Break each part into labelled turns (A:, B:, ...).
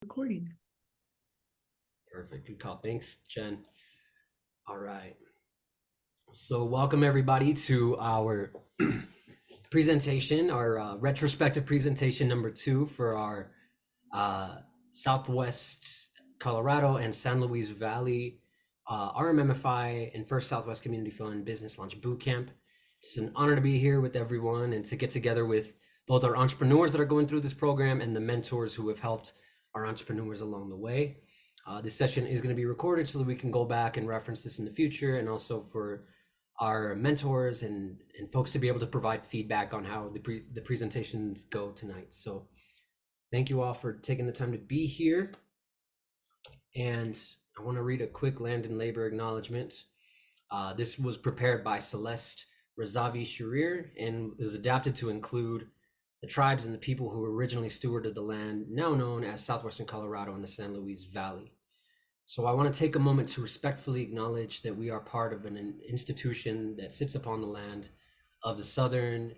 A: Recording.
B: Perfect. Good call. Thanks, Jen. All right. So, welcome everybody to our presentation, our retrospective presentation number 2 for our Southwest Colorado and San Luis Valley RMMFI and First Southwest Community Fund Business Launch Bootcamp. It's an honor to be here with everyone and to get together with both our entrepreneurs that are going through this program and the mentors who have helped our entrepreneurs along the way. This session is going to be recorded so that we can go back and reference this in the future, and also for our mentors and folks to be able to provide feedback on how the presentations go tonight. So thank you all for taking the time to be here. And I want to read a quick land and labor acknowledgement. This was prepared by Celeste Razavi Sharir and was adapted to include the tribes and the people who originally stewarded the land now known as Southwestern Colorado and the San Luis Valley. So I want to take a moment to respectfully acknowledge that we are part of an institution that sits upon the land of the Southern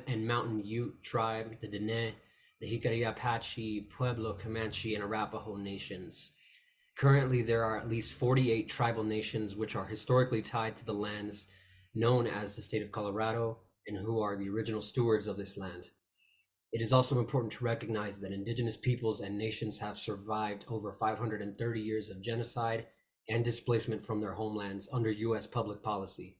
B: and Mountain Ute tribe, the Dene, the Jicarilla Apache, Pueblo, Comanche, and Arapaho nations. Currently, there are at least 48 tribal nations which are historically tied to the lands known as the state of Colorado and who are the original stewards of this land. It is also important to recognize that indigenous peoples and nations have survived over 530 years of genocide and displacement from their homelands under US public policy.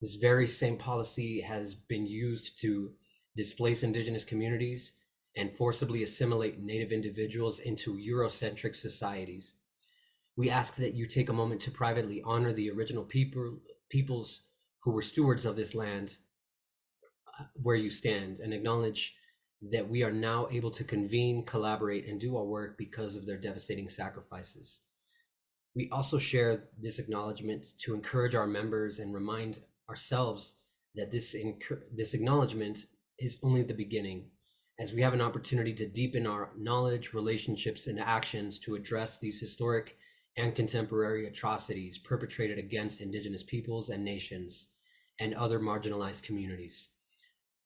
B: This very same policy has been used to displace indigenous communities and forcibly assimilate Native individuals into Eurocentric societies. We ask that you take a moment to privately honor the original peoples who were stewards of this land where you stand, and acknowledge that we are now able to convene, collaborate, and do our work because of their devastating sacrifices. We also share this acknowledgement to encourage our members and remind ourselves that this acknowledgement is only the beginning, as we have an opportunity to deepen our knowledge, relationships, and actions to address these historic and contemporary atrocities perpetrated against indigenous peoples and nations and other marginalized communities.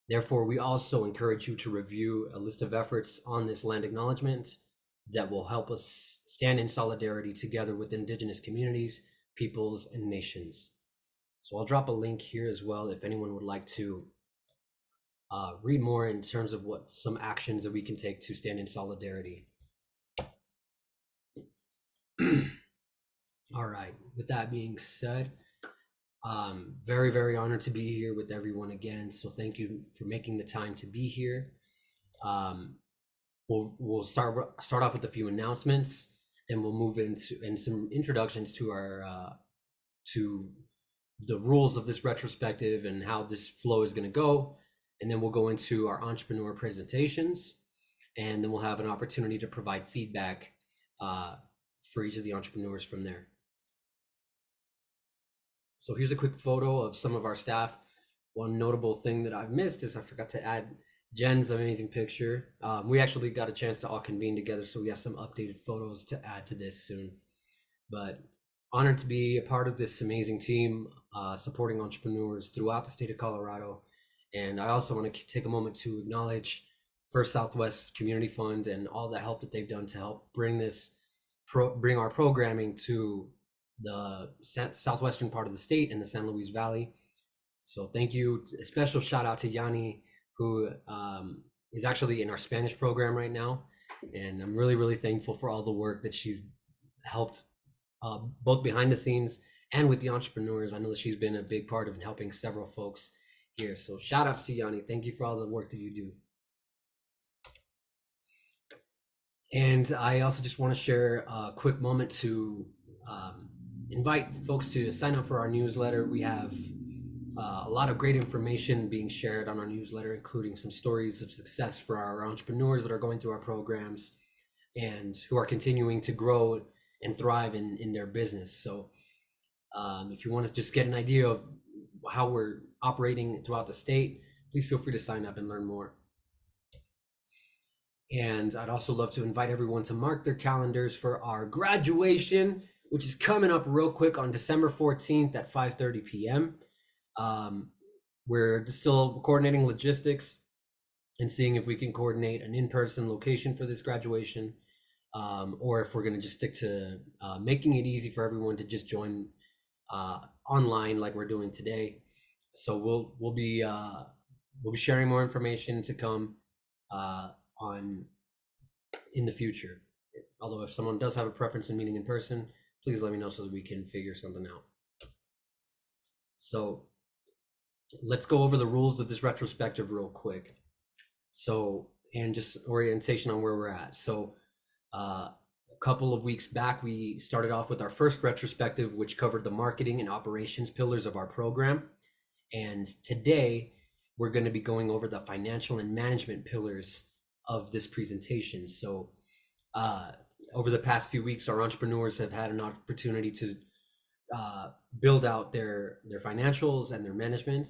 B: Therefore, we also encourage you to review a list of efforts on this land acknowledgement that will help us stand in solidarity together with indigenous communities, peoples, and nations. So I'll drop a link here as well if anyone would like to read more in terms of what some actions that we can take to stand in solidarity. All right, with that being said, very, very honored to be here with everyone again. So thank you for making the time to be here. We'll start off with a few announcements, then we'll move into some introductions to our to the rules of this retrospective and how this flow is going to go, and then we'll go into our entrepreneur presentations, and then we'll have an opportunity to provide feedback for each of the entrepreneurs from there. So here's a quick photo of some of our staff. One notable thing that I've missed is I forgot to add Jen's amazing picture. We actually got a chance to all convene together, so we have some updated photos to add to this soon. But honored to be a part of this amazing team supporting entrepreneurs throughout the state of Colorado. And I also want to take a moment to acknowledge First Southwest Community Fund and all the help that they've done to help bring our programming to the southwestern part of the state and the San Luis Valley. So thank you. A special shout out to Yanni, who is actually in our Spanish program right now. And I'm really, really thankful for all the work that she's helped both behind the scenes and with the entrepreneurs. I know that she's been a big part of helping several folks here. So shout outs to Yanni. Thank you for all the work that you do. And I also just want to share a quick moment to invite folks to sign up for our newsletter. We have a lot of great information being shared on our newsletter, including some stories of success for our entrepreneurs that are going through our programs and who are continuing to grow and thrive in their business. So if you want to just get an idea of how we're operating throughout the state, please feel free to sign up and learn more. And I'd also love to invite everyone to mark their calendars for our graduation, which is coming up real quick on December 14th at 5:30 p.m. We're still coordinating logistics and seeing if we can coordinate an in-person location for this graduation. or if we're going to just stick to making it easy for everyone to just join online like we're doing today. So we'll be sharing more information to come on in the future. Although if someone does have a preference in meeting in person, please let me know so that we can figure something out. So let's go over the rules of this retrospective real quick. So, and just orientation on where we're at. So a couple of weeks back, we started off with our first retrospective, which covered the marketing and operations pillars of our program. And today we're going to be going over the financial and management pillars of this presentation. So over the past few weeks, our entrepreneurs have had an opportunity to build out their financials and their management.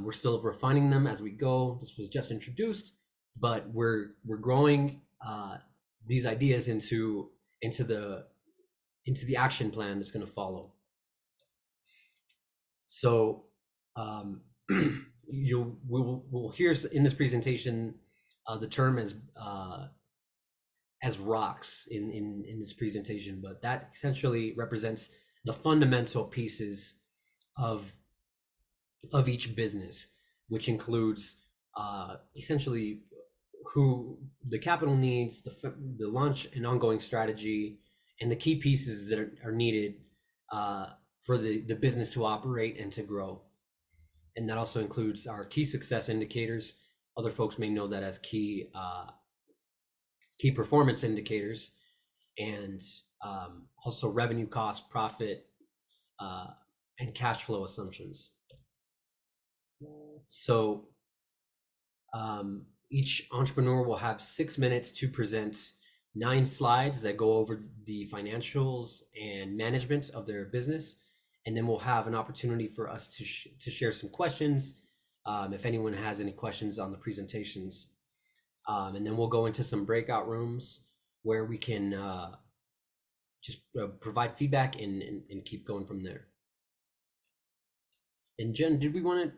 B: We're still refining them as we go. This was just introduced, but we're growing these ideas into the action plan that's going to follow. So we'll hear in this presentation the term as rocks in this presentation, but that essentially represents the fundamental pieces of each business, which includes essentially who the capital needs, the launch and ongoing strategy, and the key pieces that are needed for the business to operate and to grow. And that also includes our key success indicators. Other folks may know that as key performance indicators, and also revenue, cost, profit, and cash flow assumptions. So each entrepreneur will have 6 minutes to present 9 slides that go over the financials and management of their business. And then we'll have an opportunity for us to share some questions, if anyone has any questions on the presentations. And then we'll go into some breakout rooms where we can just provide feedback and keep going from there. And Jen, did we want to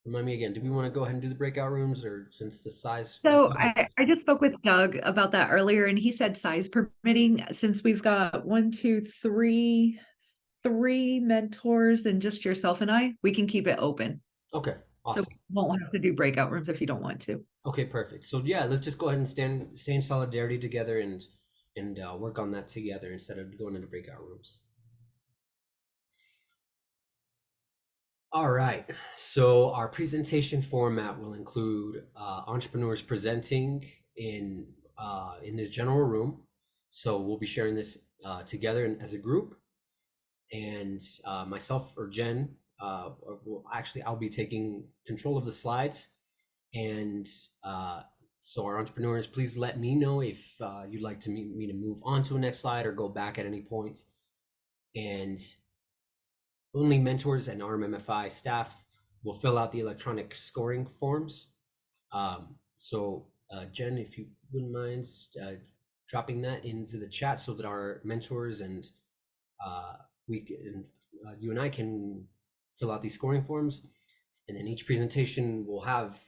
B: remind me again? Did we want to go ahead and do the breakout rooms, or since the size?
A: So I just spoke with Doug about that earlier, and he said size permitting, since we've got 1, 2, 3 mentors and just yourself and I, we can keep it open.
B: Okay, awesome.
A: So we won't have to do breakout rooms if you don't want to.
B: Okay, perfect. So yeah, let's just go ahead and stay in solidarity together and work on that together instead of going into breakout rooms. All right, so our presentation format will include entrepreneurs presenting in this general room. So we'll be sharing this together as a group, and myself or Jen, I'll be taking control of the slides. And so our entrepreneurs, please let me know if you'd like to me to move on to a next slide or go back at any point. And only mentors and RMMFI staff will fill out the electronic scoring forms. So Jen, if you wouldn't mind dropping that into the chat so that our mentors and you and I can fill out these scoring forms. And then each presentation will have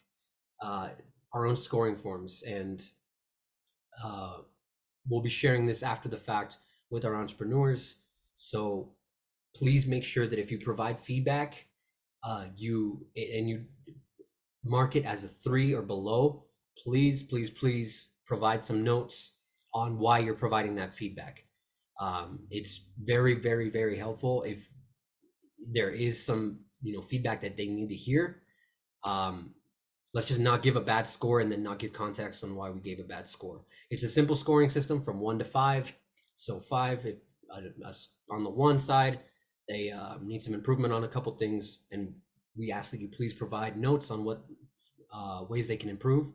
B: our own scoring forms, and we'll be sharing this after the fact with our entrepreneurs. So please make sure that if you provide feedback, you mark it as a 3 or below, please provide some notes on why you're providing that feedback. It's very, very, very helpful if there is some feedback that they need to hear. Let's just not give a bad score and then not give context on why we gave a bad score. It's a simple scoring system from 1 to 5. So 5 on the 1 side, they need some improvement on a couple things, and we ask that you please provide notes on what ways they can improve.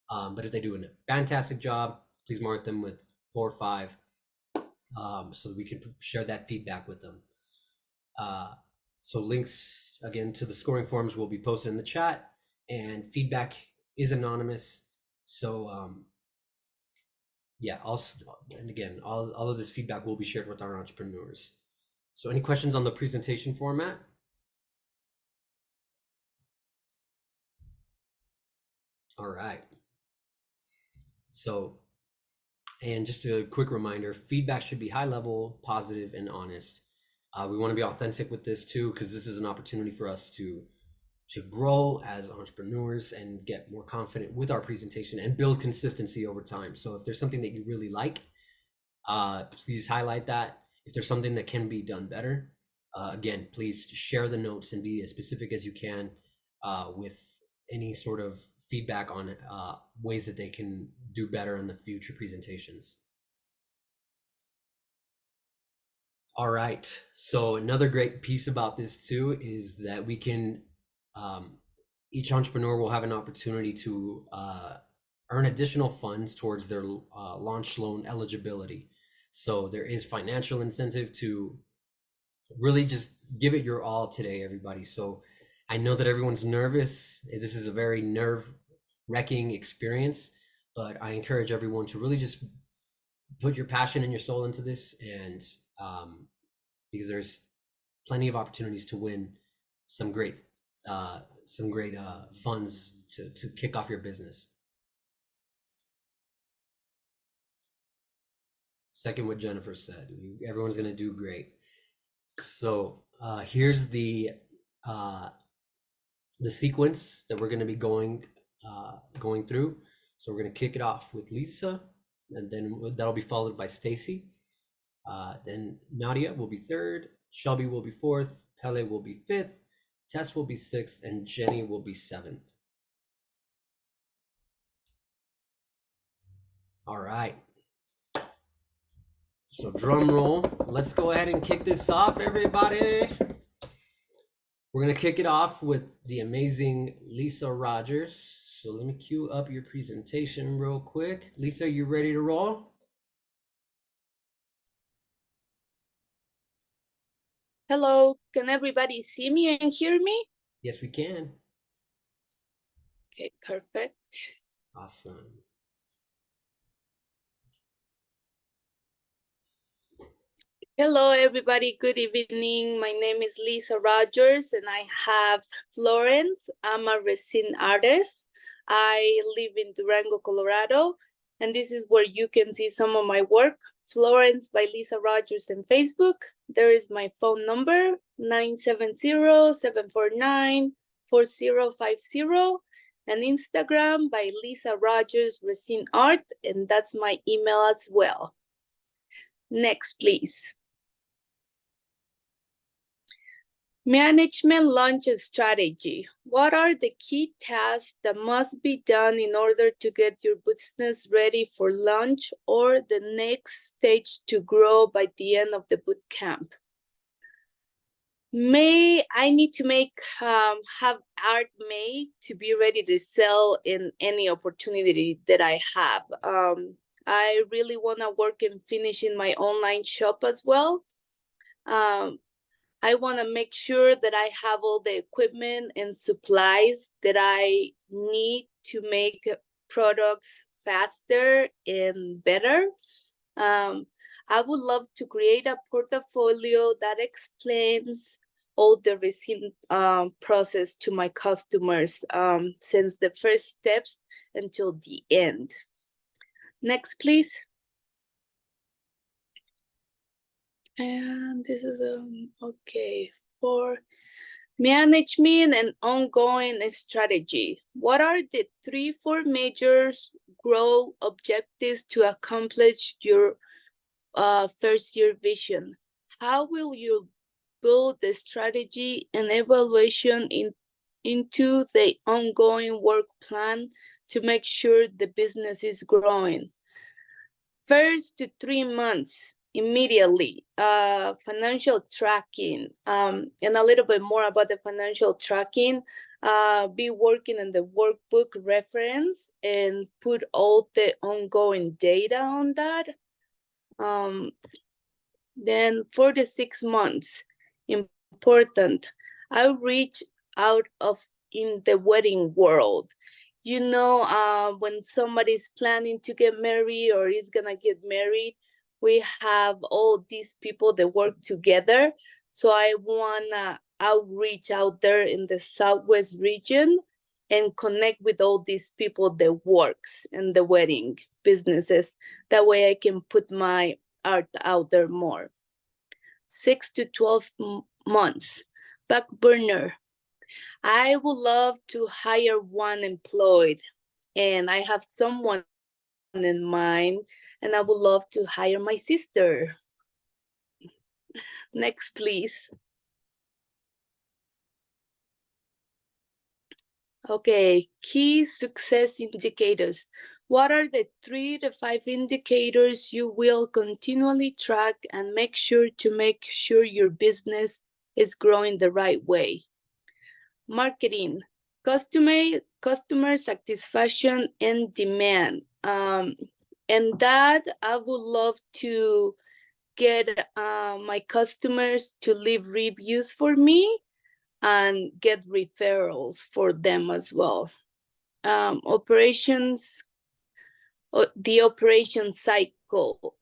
B: But if they do a fantastic job, please mark them with 4 or 5, so that we can share that feedback with them. So links again to the scoring forms will be posted in the chat, and feedback is anonymous. So yeah, and again, all of this feedback will be shared with our entrepreneurs. So any questions on the presentation format? All right. So And just a quick reminder, feedback should be high level, positive, and honest. We want to be authentic with this too, because this is an opportunity for us to grow as entrepreneurs and get more confident with our presentation and build consistency over time. So if there's something that you really like, please highlight that. If there's something that can be done better, again, please share the notes and be as specific as you can with any sort of feedback on ways that they can do better in the future presentations. All right. So another great piece about this too is that we can, each entrepreneur will have an opportunity to earn additional funds towards their launch loan eligibility. So there is financial incentive to really just give it your all today, everybody. So I know that everyone's nervous. This is a very nerve-wracking experience, but I encourage everyone to really just put your passion and your soul into this, and because there's plenty of opportunities to win some great funds to kick off your business. Second what Jennifer said, everyone's going to do great. So here's the sequence that we're going to be going through. So we're going to kick it off with Lisa, and then that'll be followed by Stacy. Then Nadia will be third, Shelby will be fourth, Pele will be fifth, Tess will be sixth, and Jenny will be seventh. All right. So drum roll. Let's go ahead and kick this off, everybody. We're going to kick it off with the amazing Lisa Rogers. So let me cue up your presentation real quick. Lisa, you ready to roll?
C: Hello, can everybody see me and hear me?
B: Yes, we can.
C: Okay, perfect.
B: Awesome.
C: Hello, everybody. Good evening. My name is Lisa Rogers, and I have Florence. I'm a resin artist. I live in Durango, Colorado, and this is where you can see some of my work. Florence by Lisa Rogers on Facebook. There is my phone number, 970-749-4050, and Instagram by Lisa Rogers Resin Art, and that's my email as well. Next, please. Management launch strategy. What are the key tasks that must be done in order to get your business ready for launch or the next stage to grow by the end of the boot camp? I need to have art made to be ready to sell in any opportunity that I have. I really want to work in finishing my online shop as well. I want to make sure that I have all the equipment and supplies that I need to make products faster and better. I would love to create a portfolio that explains all the resin process to my customers since the first steps until the end. Next, please. And this is okay for management and ongoing strategy. What are the 3-4 major growth objectives to accomplish your first year vision? How will you build the strategy and evaluation into the ongoing work plan to make sure the business is growing? First to 3 months, immediately, financial tracking, and a little bit more about the financial tracking. Be working on the workbook reference and put all the ongoing data on that. Then 4 to 6 months, important, outreach out in the wedding world. You know, when somebody's planning to get married or is gonna get married, we have all these people that work together. So I wanna outreach out there in the Southwest region and connect with all these people that works in the wedding businesses. That way I can put my art out there more. 6 to 12 months. Back burner. I would love to hire one employed, and I have someone in mind, and I would love to hire my sister. Next, please. Okay, key success indicators. What are the 3 to 5 indicators you will continually track and make sure your business is growing the right way? Marketing, customer satisfaction and demand. And that I would love to get my customers to leave reviews for me and get referrals for them as well. Operations, the operation cycle.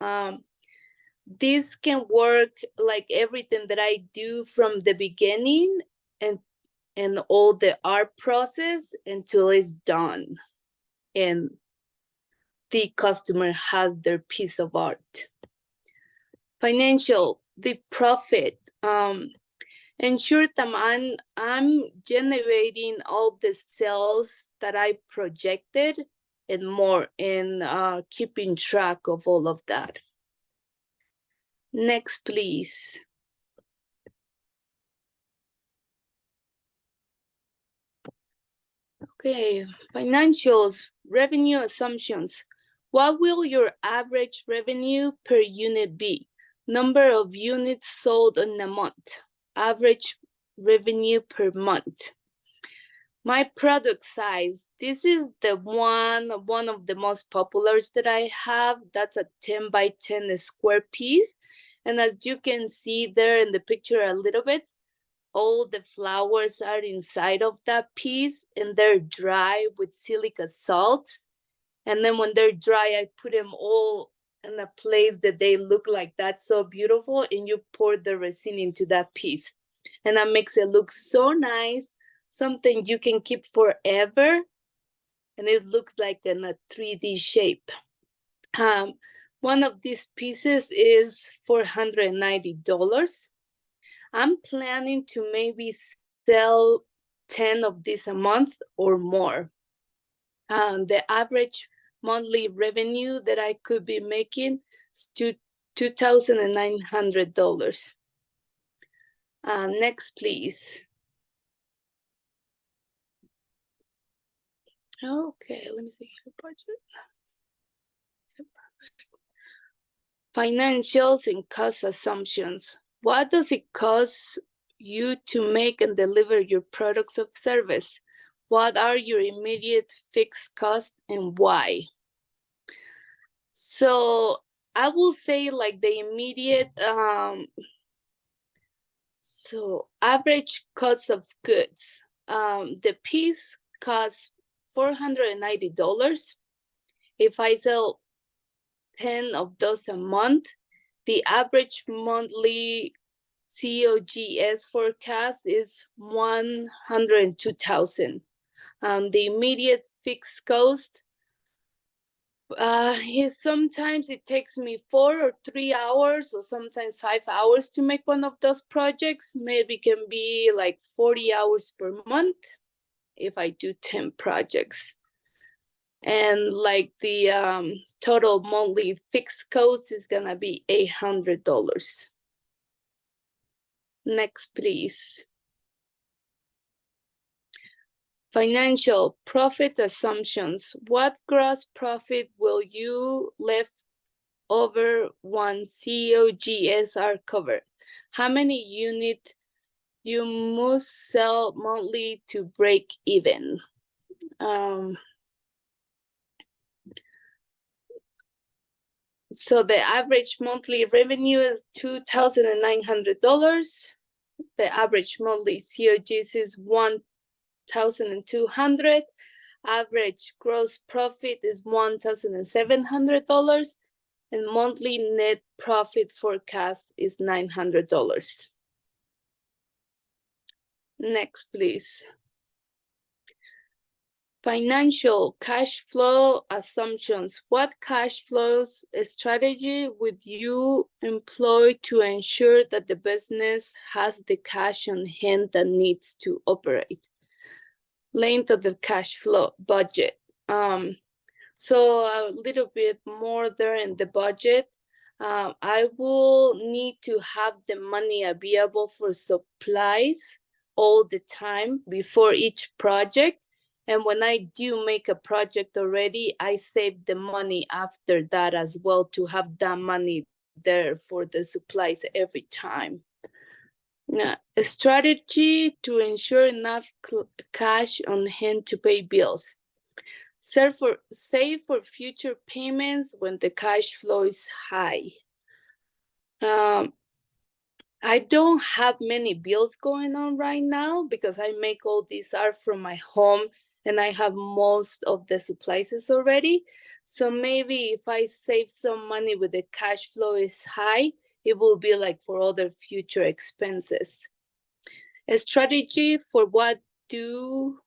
C: This can work like everything that I do from the beginning and all the art process until it's done and the customer has their piece of art. Financial, the profit. Ensure that I'm generating all the sales that I projected and more, and keeping track of all of that. Next, please. Okay, financials, revenue assumptions. What will your average revenue per unit be? Number of units sold in a month. Average revenue per month. My product size, this is the one of the most populars that I have. That's a 10 by 10 square piece. And as you can see there in the picture a little bit, all the flowers are inside of that piece and they're dry with silica salts. And then when they're dry, I put them all in a place that they look like that, so beautiful, and you pour the resin into that piece. And that makes it look so nice, something you can keep forever, and it looks like in a 3D shape. One of these pieces is $490. I'm planning to maybe sell 10 of these a month or more. The average monthly revenue that I could be making is $2,900. Next, please. Okay, let me see your budget. Financials and cost assumptions. What does it cost you to make and deliver your products of service? What are your immediate fixed costs and why? So I will say like the immediate, so average cost of goods. The piece costs $490. If I sell 10 of those a month, the average monthly COGS forecast is $102,000. The immediate fixed cost is sometimes it takes me 4 or 3 hours or sometimes 5 hours to make one of those projects. Maybe can be like 40 hours per month if I do 10 projects. And like the total monthly fixed cost is gonna be $800. Next, please. Financial profit assumptions. What gross profit will you left over once COGS are covered? How many units you must sell monthly to break even? So the average monthly revenue is $2,900. The average monthly COGS is $1,200. Average gross profit is $1,700, and monthly net profit forecast is $900. Next, please. Financial cash flow assumptions. What cash flows strategy would you employ to ensure that the business has the cash on hand that needs to operate? Length of the cash flow budget. So a little bit more there in the budget. I will need to have the money available for supplies all the time before each project. And when I do make a project already, I save the money after that as well to have that money there for the supplies every time. Now, a strategy to ensure enough cash on hand to pay bills. Save for future payments when the cash flow is high. I don't have many bills going on right now because I make all these art from my home and I have most of the supplies already. So maybe if I save some money with the cash flow is high, it will be like for other future expenses. A strategy for what to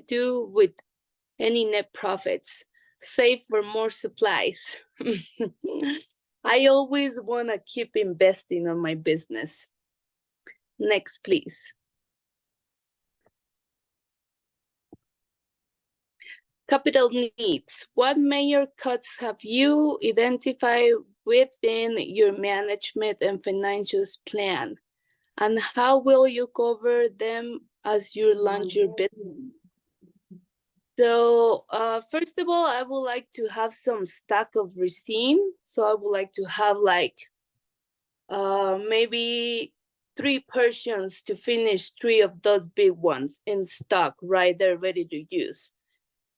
C: do with any net profits. Save for more supplies. I always want to keep investing on my business. Next, please. Capital needs. What major cuts have you identified within your management and financials plan? And how will you cover them as you launch your business? So first of all, I would like to have some stock of resin. So I would like to have like maybe 3 portions to finish 3 of those big ones in stock right there ready to use.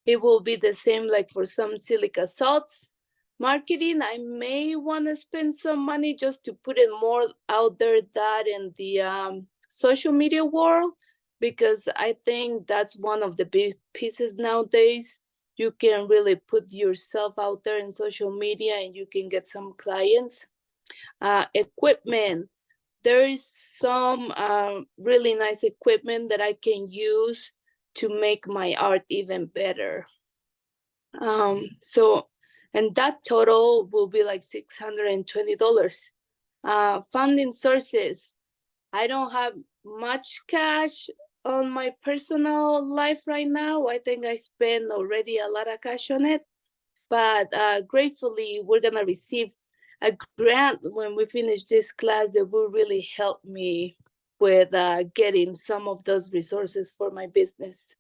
C: It will be the same like for some silica salts. Marketing, I may want to spend some money just to put it more out there that in the social media world, because I think that's one of the big pieces nowadays. You can really put yourself out there in social media and you can get some clients. Equipment, there is some really nice equipment that I can use to make my art even better. And that total will be like $620. Funding sources, I don't have much cash on my personal life right now. I think I spent already a lot of cash on it, but gratefully we're gonna receive a grant when we finish this class that will really help me with getting some of those resources for my business.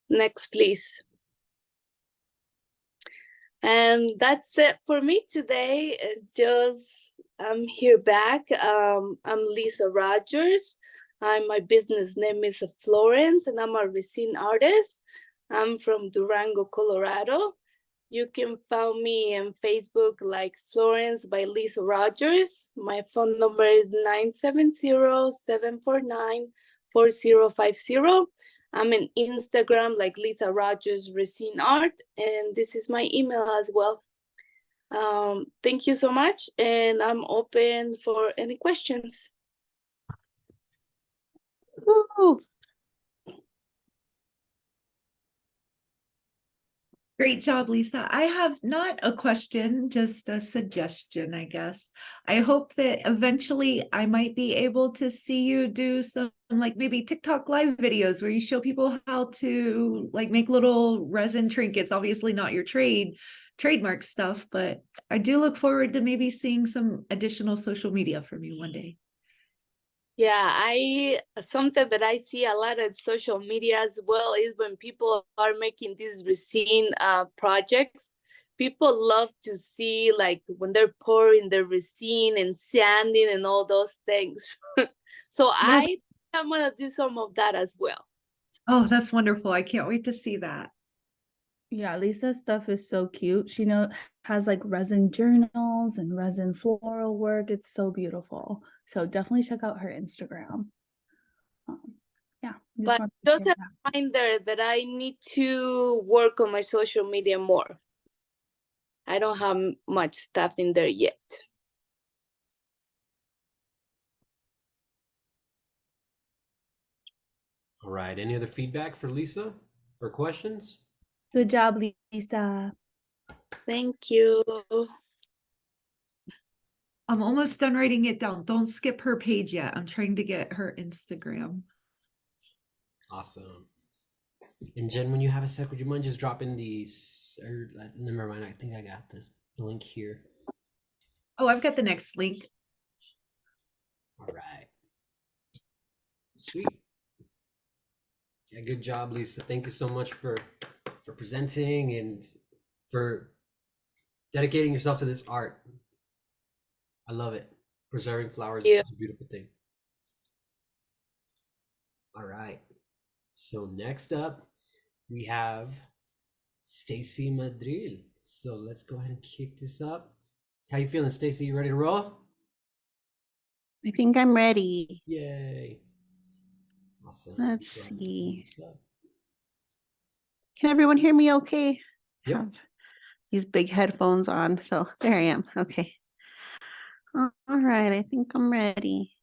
C: Next, please. And that's it for me today. It's just, I'm here back. I'm Lisa Rogers. My business name is Florence, and I'm a resin artist. I'm from Durango, Colorado. You can find me on Facebook like Florence by Lisa Rogers. My phone number is 970-749-4050. I'm in Instagram like Lisa Rogers Resin Art, and this is my email as well. Thank you so much, and I'm open for any questions.
A: Ooh. Great job, Lisa. I have not a question, just a suggestion, I guess. I hope that eventually I might be able to see you do some like maybe TikTok live videos where you show people how to like make little resin trinkets. Obviously not your trademark stuff, but I do look forward to maybe seeing some additional social media from you one day.
C: Yeah, something that I see a lot on social media as well is when people are making these resin projects. People love to see like when they're pouring the resin and sanding and all those things. So
A: Yeah.
C: I'm gonna do some of that as well.
A: Oh, that's wonderful. I can't wait to see that.
D: Yeah, Lisa's stuff is so cute. She has like resin journals and resin floral work. It's so beautiful. So definitely check out her Instagram. Yeah,
C: But just a reminder that I need to work on my social media more. I don't have much stuff in there yet.
B: All right. Any other feedback for Lisa? or questions?
D: Good job, Lisa.
C: Thank you.
A: I'm almost done writing it down. Don't skip her page yet. I'm trying to get her Instagram.
B: Awesome. And Jen, when you have a sec, would you mind just dropping these? Or never mind. I think I got this the link here.
A: Oh, I've got the next link.
B: All right. Sweet. Yeah, good job, Lisa. Thank you so much for presenting and for dedicating yourself to this art. I love it. Preserving flowers is
C: Yeah.
B: such a beautiful thing. All right. So next up, we have Stacy Madril. So let's go ahead and kick this up. How you feeling, Stacy? You ready to roll?
E: I think I'm ready.
B: Yay. Awesome.
E: Let's
B: Go ahead and
E: see.
B: pull this up.
E: Can everyone hear me okay?
B: Yep.
E: Have these big headphones on. So there I am. Okay. All right. I think I'm ready.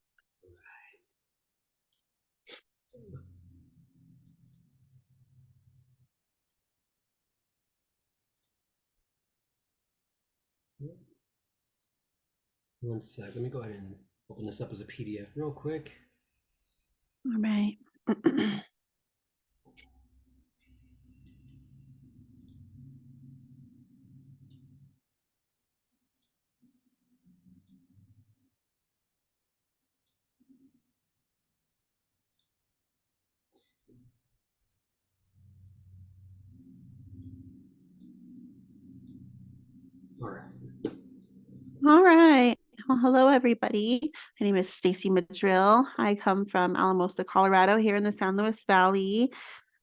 B: One sec. Let me go ahead and open this up as a PDF real quick.
E: All right.
B: All right.
E: All right. Well, hello, everybody. My name is Stacy Madril. I come from Alamosa, Colorado, here in the San Luis Valley.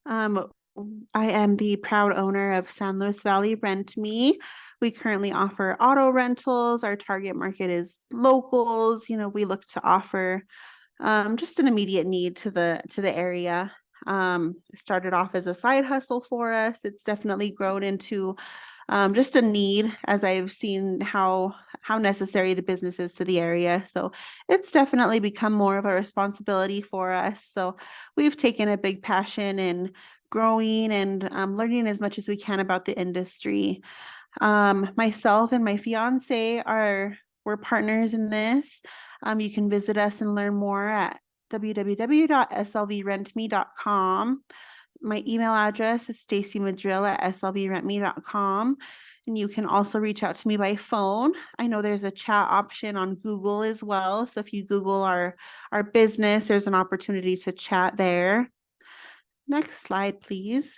E: I am the proud owner of San Luis Valley Rent Me. We currently offer auto rentals. Our target market is locals. You know, we look to offer just an immediate need to the area. It started off as a side hustle for us. It's definitely grown into just a need as I've seen how necessary the business is to the area. So it's definitely become more of a responsibility for us. So we've taken a big passion in growing and learning as much as we can about the industry. Myself and my fiance we're partners in this. You can visit us and learn more at www.slvrentme.com. My email address is stacymadril@slvrentme.com. And you can also reach out to me by phone. I know there's a chat option on Google as well. So if you Google our business, there's an opportunity to chat there. Next slide, please.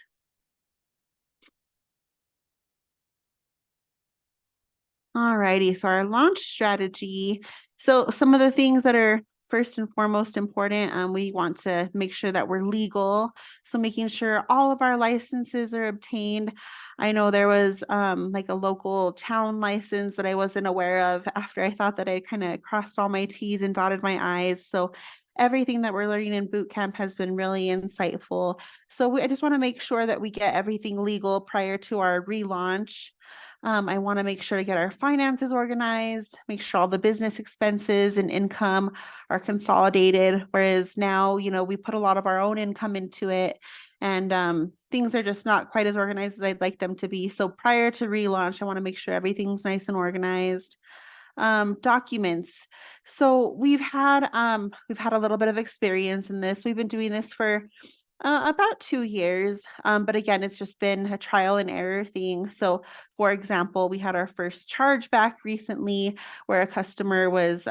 E: All righty, so our launch strategy. So some of the things that are first and foremost important, we want to make sure that we're legal. So making sure all of our licenses are obtained. I know there was like a local town license that I wasn't aware of after I thought that I kind of crossed all my T's and dotted my I's. So everything that we're learning in boot camp has been really insightful. So I just want to make sure that we get everything legal prior to our relaunch. I want to make sure to get our finances organized, make sure all the business expenses and income are consolidated. Whereas now, you know, we put a lot of our own income into it and things are just not quite as organized as I'd like them to be. So prior to relaunch, I want to make sure everything's nice and organized. Documents. So we've had a little bit of experience in this. We've been doing this for about 2 years. But again, it's just been a trial and error thing. So for example, we had our first chargeback recently where a customer was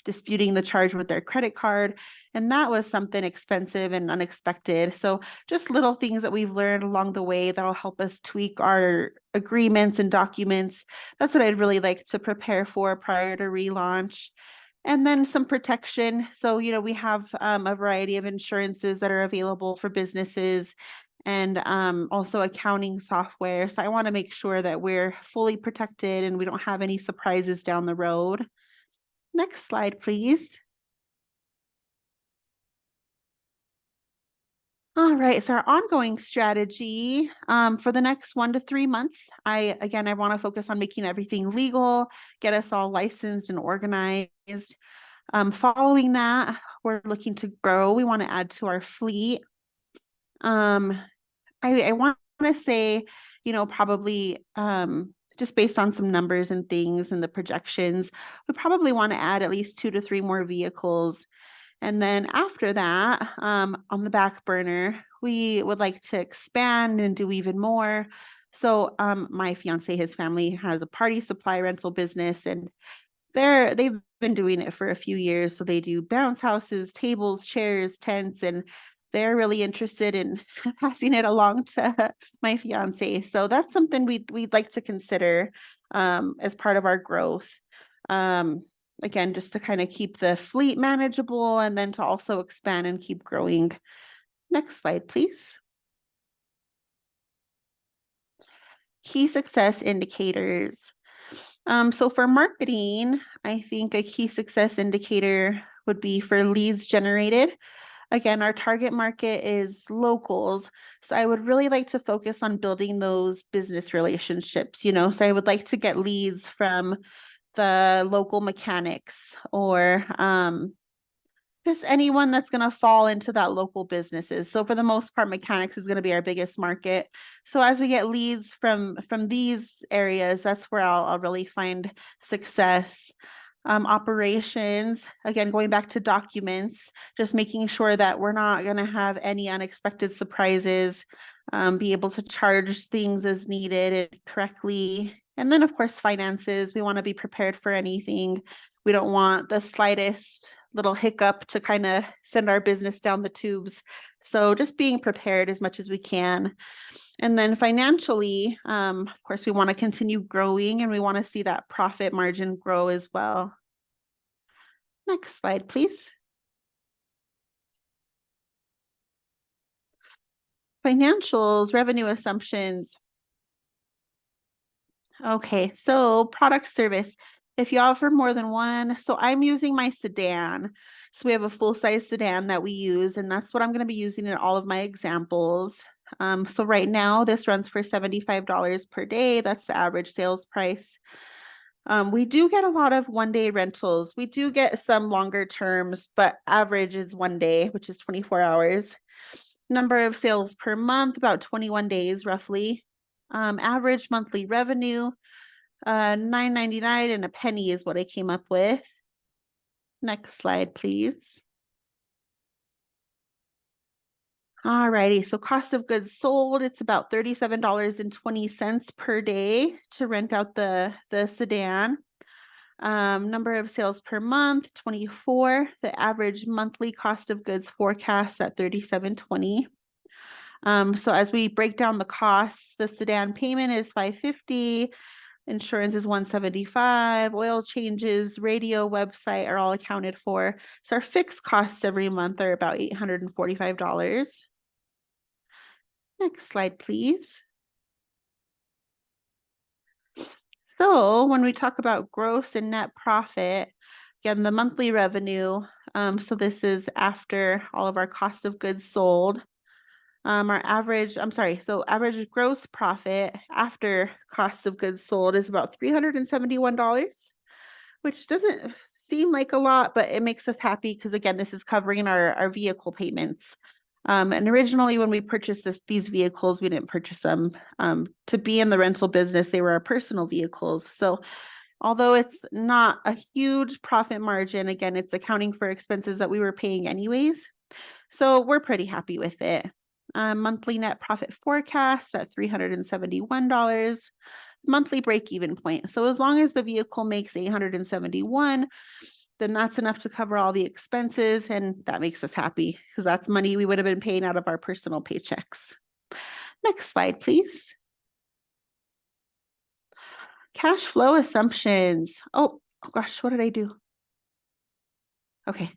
E: disputing the charge with their credit card. And that was something expensive and unexpected. So just little things that we've learned along the way that'll help us tweak our agreements and documents. That's what I'd really like to prepare for prior to relaunch. And then some protection. So, you know, we have a variety of insurances that are available for businesses and also accounting software. So I want to make sure that we're fully protected and we don't have any surprises down the road. Next slide, please. All right, so our ongoing strategy for the next 1 to 3 months, I want to focus on making everything legal, get us all licensed and organized. Following that, we're looking to grow. We want to add to our fleet. I want to say, probably just based on some numbers and things and the projections, we probably want to add at least 2 to 3 more vehicles. And then after that, on the back burner, we would like to expand and do even more. So my fiance, his family has a party supply rental business, and they've been doing it for a few years. So they do bounce houses, tables, chairs, tents, and they're really interested in passing it along to my fiance. So that's something we'd like to consider as part of our growth. Again, just to kind of keep the fleet manageable and then to also expand and keep growing. Next slide, please. Key success indicators. So for marketing, I think a key success indicator would be for leads generated. Again, our target market is locals. So I would really like to focus on building those business relationships, So I would like to get leads from the local mechanics or just anyone that's going to fall into that local businesses. So for the most part, mechanics is going to be our biggest market. So as we get leads from these areas, that's where I'll really find success. Operations, again, going back to documents, just making sure that we're not going to have any unexpected surprises, be able to charge things as needed correctly. And then, of course, finances, we want to be prepared for anything. We don't want the slightest little hiccup to kind of send our business down the tubes. So just being prepared as much as we can. And then financially, of course, we want to continue growing and we want to see that profit margin grow as well. Next slide, please. Financials, revenue assumptions. Okay, so product service. If you offer more than one, so I'm using my sedan. So we have a full-size sedan that we use, and that's what I'm going to be using in all of my examples. So right now, this runs for $75 per day. That's the average sales price. We do get a lot of one-day rentals. We do get some longer terms, but average is 1 day, which is 24 hours. Number of sales per month, about 21 days roughly. Average monthly revenue, $9.99 and a penny is what I came up with. Next slide, please. All righty, so cost of goods sold, it's about $37.20 per day to rent out the sedan. Number of sales per month, 24. The average monthly cost of goods forecast at $37.20. So as we break down the costs, the sedan payment is $550. Insurance is $175, oil changes, radio, website are all accounted for. So our fixed costs every month are about $845. Next slide, please. So when we talk about gross and net profit, again, the monthly revenue, so this is after all of our cost of goods sold. Average gross profit after cost of goods sold is about $371, which doesn't seem like a lot, but it makes us happy because again, this is covering our vehicle payments. And originally when we purchased these vehicles, we didn't purchase them to be in the rental business. They were our personal vehicles. So although it's not a huge profit margin, again, it's accounting for expenses that we were paying anyways. So we're pretty happy with it. Monthly net profit forecast at $371, monthly break-even point. So as long as the vehicle makes $871, then that's enough to cover all the expenses, and that makes us happy because that's money we would have been paying out of our personal paychecks. Next slide, please. Cash flow assumptions. Oh gosh, what did I do? Okay.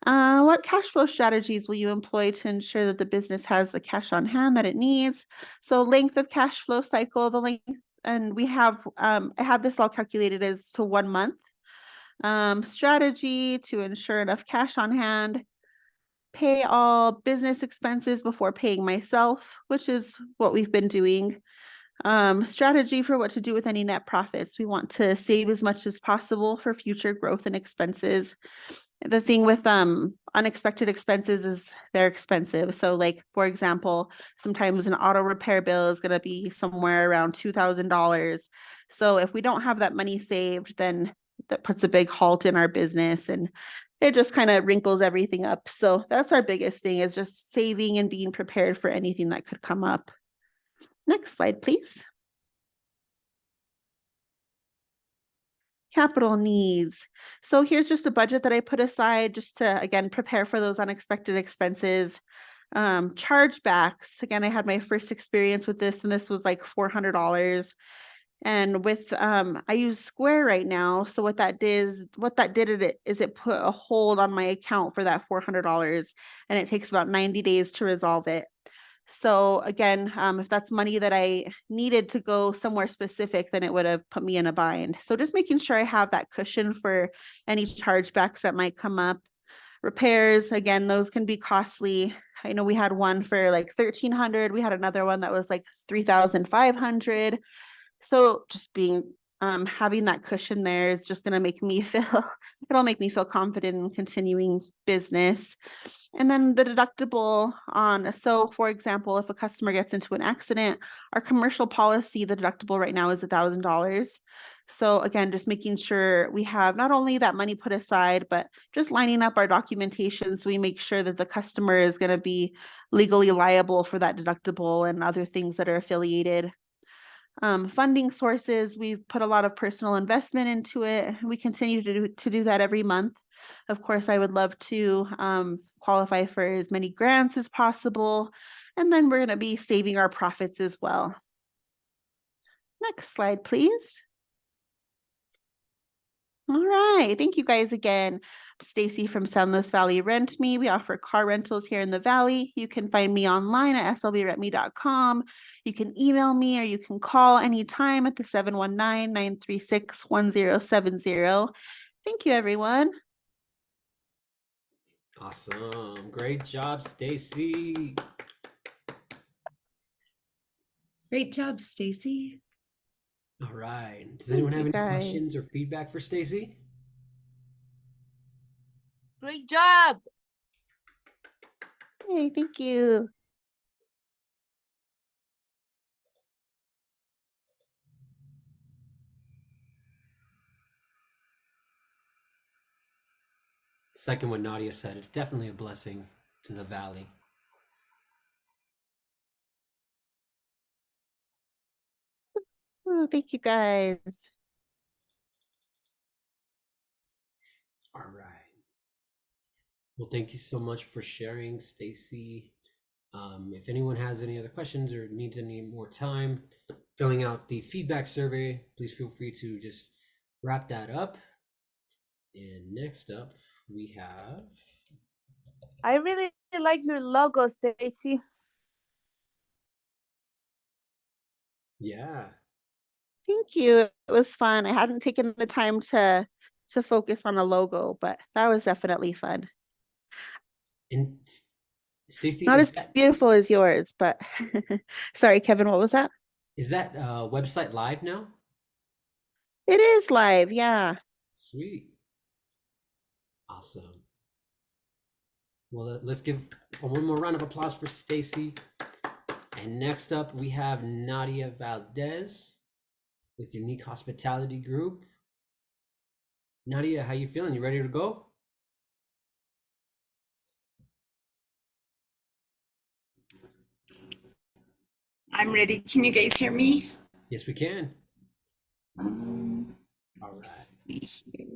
E: What cash flow strategies will you employ to ensure that the business has the cash on hand that it needs? So length of cash flow cycle, the length, and we have, I have this all calculated as to 1 month. Strategy to ensure enough cash on hand, pay all business expenses before paying myself, which is what we've been doing. Strategy for what to do with any net profits. We want to save as much as possible for future growth and expenses. The thing with unexpected expenses is they're expensive. So like, for example, sometimes an auto repair bill is going to be somewhere around $2,000. So if we don't have that money saved, then that puts a big halt in our business and it just kind of wrinkles everything up. So that's our biggest thing, is just saving and being prepared for anything that could come up. Next slide, please. Capital needs. So here's just a budget that I put aside just to, again, prepare for those unexpected expenses. Chargebacks. Again, I had my first experience with this, and this was like $400. And with I use Square right now. So what that did is it put a hold on my account for that $400, and it takes about 90 days to resolve it. So again, if that's money that I needed to go somewhere specific, then it would have put me in a bind. So just making sure I have that cushion for any chargebacks that might come up. Repairs, again, those can be costly. I know we had one for like 1,300. We had another one that was like 3,500. So just being having that cushion there is just going to make me feel, it'll make me feel confident in continuing business. And then the deductible on, so for example, if a customer gets into an accident, our commercial policy, the deductible right now is $1,000. So again, just making sure we have not only that money put aside, but just lining up our documentation so we make sure that the customer is going to be legally liable for that deductible and other things that are affiliated. Funding sources, we've put a lot of personal investment into it. We continue to do that every month. Of course, I would love to qualify for as many grants as possible. And then we're going to be saving our profits as well. Next slide, please. All right, thank you guys again. Stacy from San Valley Rent Me. We offer car rentals here in the Valley. You can find me online at slvrentme.com. You can email me or you can call anytime at the 719-936-1070. Thank you, everyone.
B: Awesome. Great job, Stacy.
A: Great job, Stacy.
B: All right. Does anyone have
E: you,
B: any
E: guys.
B: questions or feedback for Stacy?
C: Great job.
E: Hey, thank you.
B: Second, what Nadia said, it's definitely a blessing to the Valley.
E: Oh, thank you, guys.
B: All right. Well, thank you so much for sharing, Stacy. If anyone has any other questions or needs any more time filling out the feedback survey, please feel free to just wrap that up. And next up, we have.
C: I really like your logo, Stacy.
B: Yeah.
E: Thank you. It was fun. I hadn't taken the time to focus on a logo, but that was definitely fun.
B: And Stacy,
E: Not as beautiful as yours, but sorry, Kevin, what was that?
B: is that website live now?
E: It is live, yeah.
B: Sweet. Awesome. Well, let's give one more round of applause for Stacy. And next up, we have Nadia Valdez with Unique Hospitality Group. Nadia, how you feeling? You ready to go?
F: I'm ready. Can you guys hear me?
B: Yes, we can. All right.
F: Let's see here.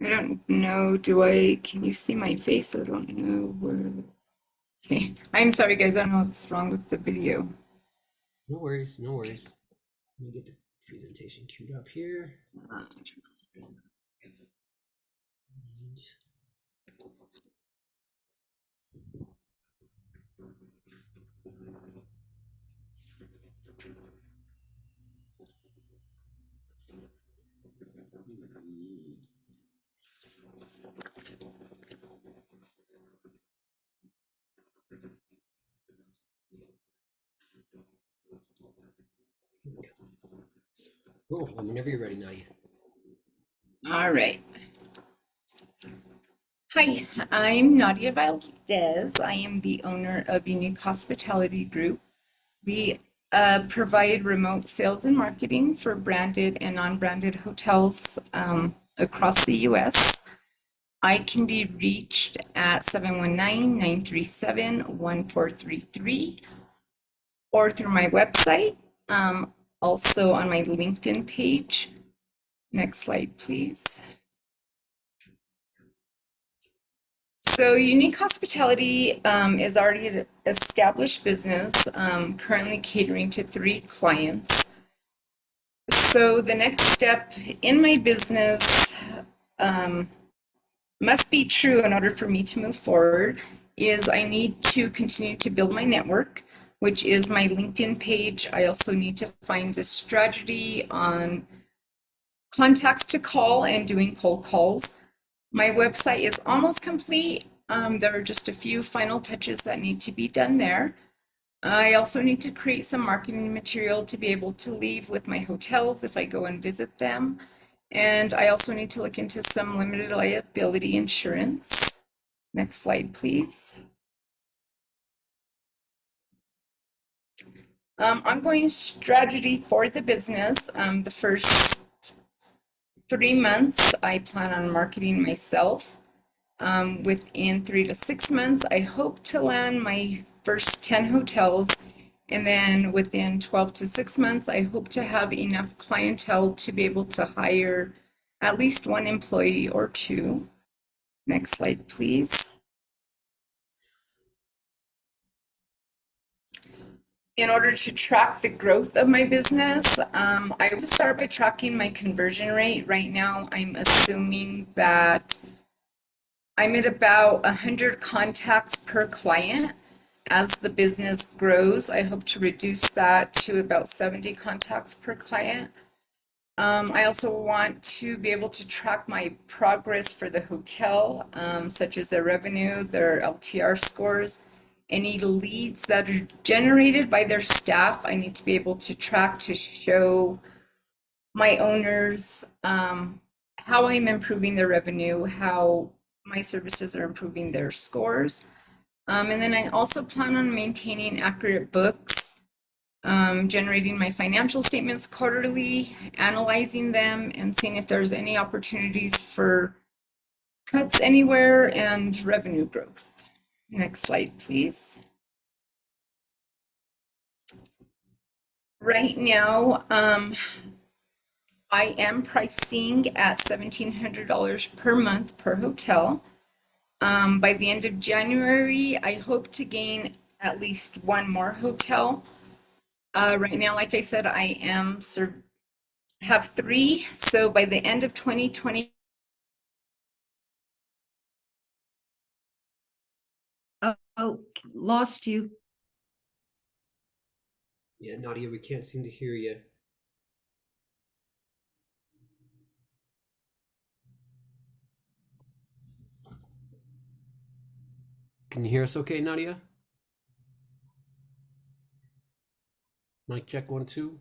F: I don't know. Can you see my face? I don't know where. Okay. I'm sorry, guys. I don't know what's wrong with the video.
B: No worries, no worries. Let me get the presentation queued up here. Cool. Whenever you're ready, Nadia.
F: All right. Hi, I'm Nadia Valdez. I am the owner of Unique Hospitality Group. We provide remote sales and marketing for branded and non-branded hotels across the US. I can be reached at 719-937-1433 or through my website, also on my LinkedIn page. Next slide, please. So Unique Hospitality is already an established business, currently catering to 3 clients. So the next step in my business must be true in order for me to move forward is I need to continue to build my network, which is my LinkedIn page. I also need to find a strategy on contacts to call and doing cold calls. My website is almost complete. There are just a few final touches that need to be done there. I also need to create some marketing material to be able to leave with my hotels if I go and visit them. And I also need to look into some limited liability insurance. Next slide, please. Ongoing strategy for the business. The first 3 months, I plan on marketing myself. Within 3 to 6 months, I hope to land my first 10 hotels. And then within 12 to 6 months, I hope to have enough clientele to be able to hire at least 1 employee or 2. Next slide, please. In order to track the growth of my business, I would start by tracking my conversion rate. Right now, I'm assuming that I'm at about 100 contacts per client. As the business grows, I hope to reduce that to about 70 contacts per client. I also want to be able to track my progress for the hotel, such as their revenue, their LTR scores, any leads that are generated by their staff. I need to be able to track to show my owners how I'm improving their revenue, how my services are improving their scores. And then I also plan on maintaining accurate books, generating my financial statements quarterly, analyzing them, and seeing if there's any opportunities for cuts anywhere and revenue growth. Next slide, please. Right now, I am pricing at $1,700 per month per hotel. By the end of January, I hope to gain at least 1 more hotel. Right now, like I said, I have 3. So by the end of 2020.
A: Oh, lost you.
B: Yeah, Nadia, we can't seem to hear you. Can you hear us okay, Nadia? Mic check 1, 2.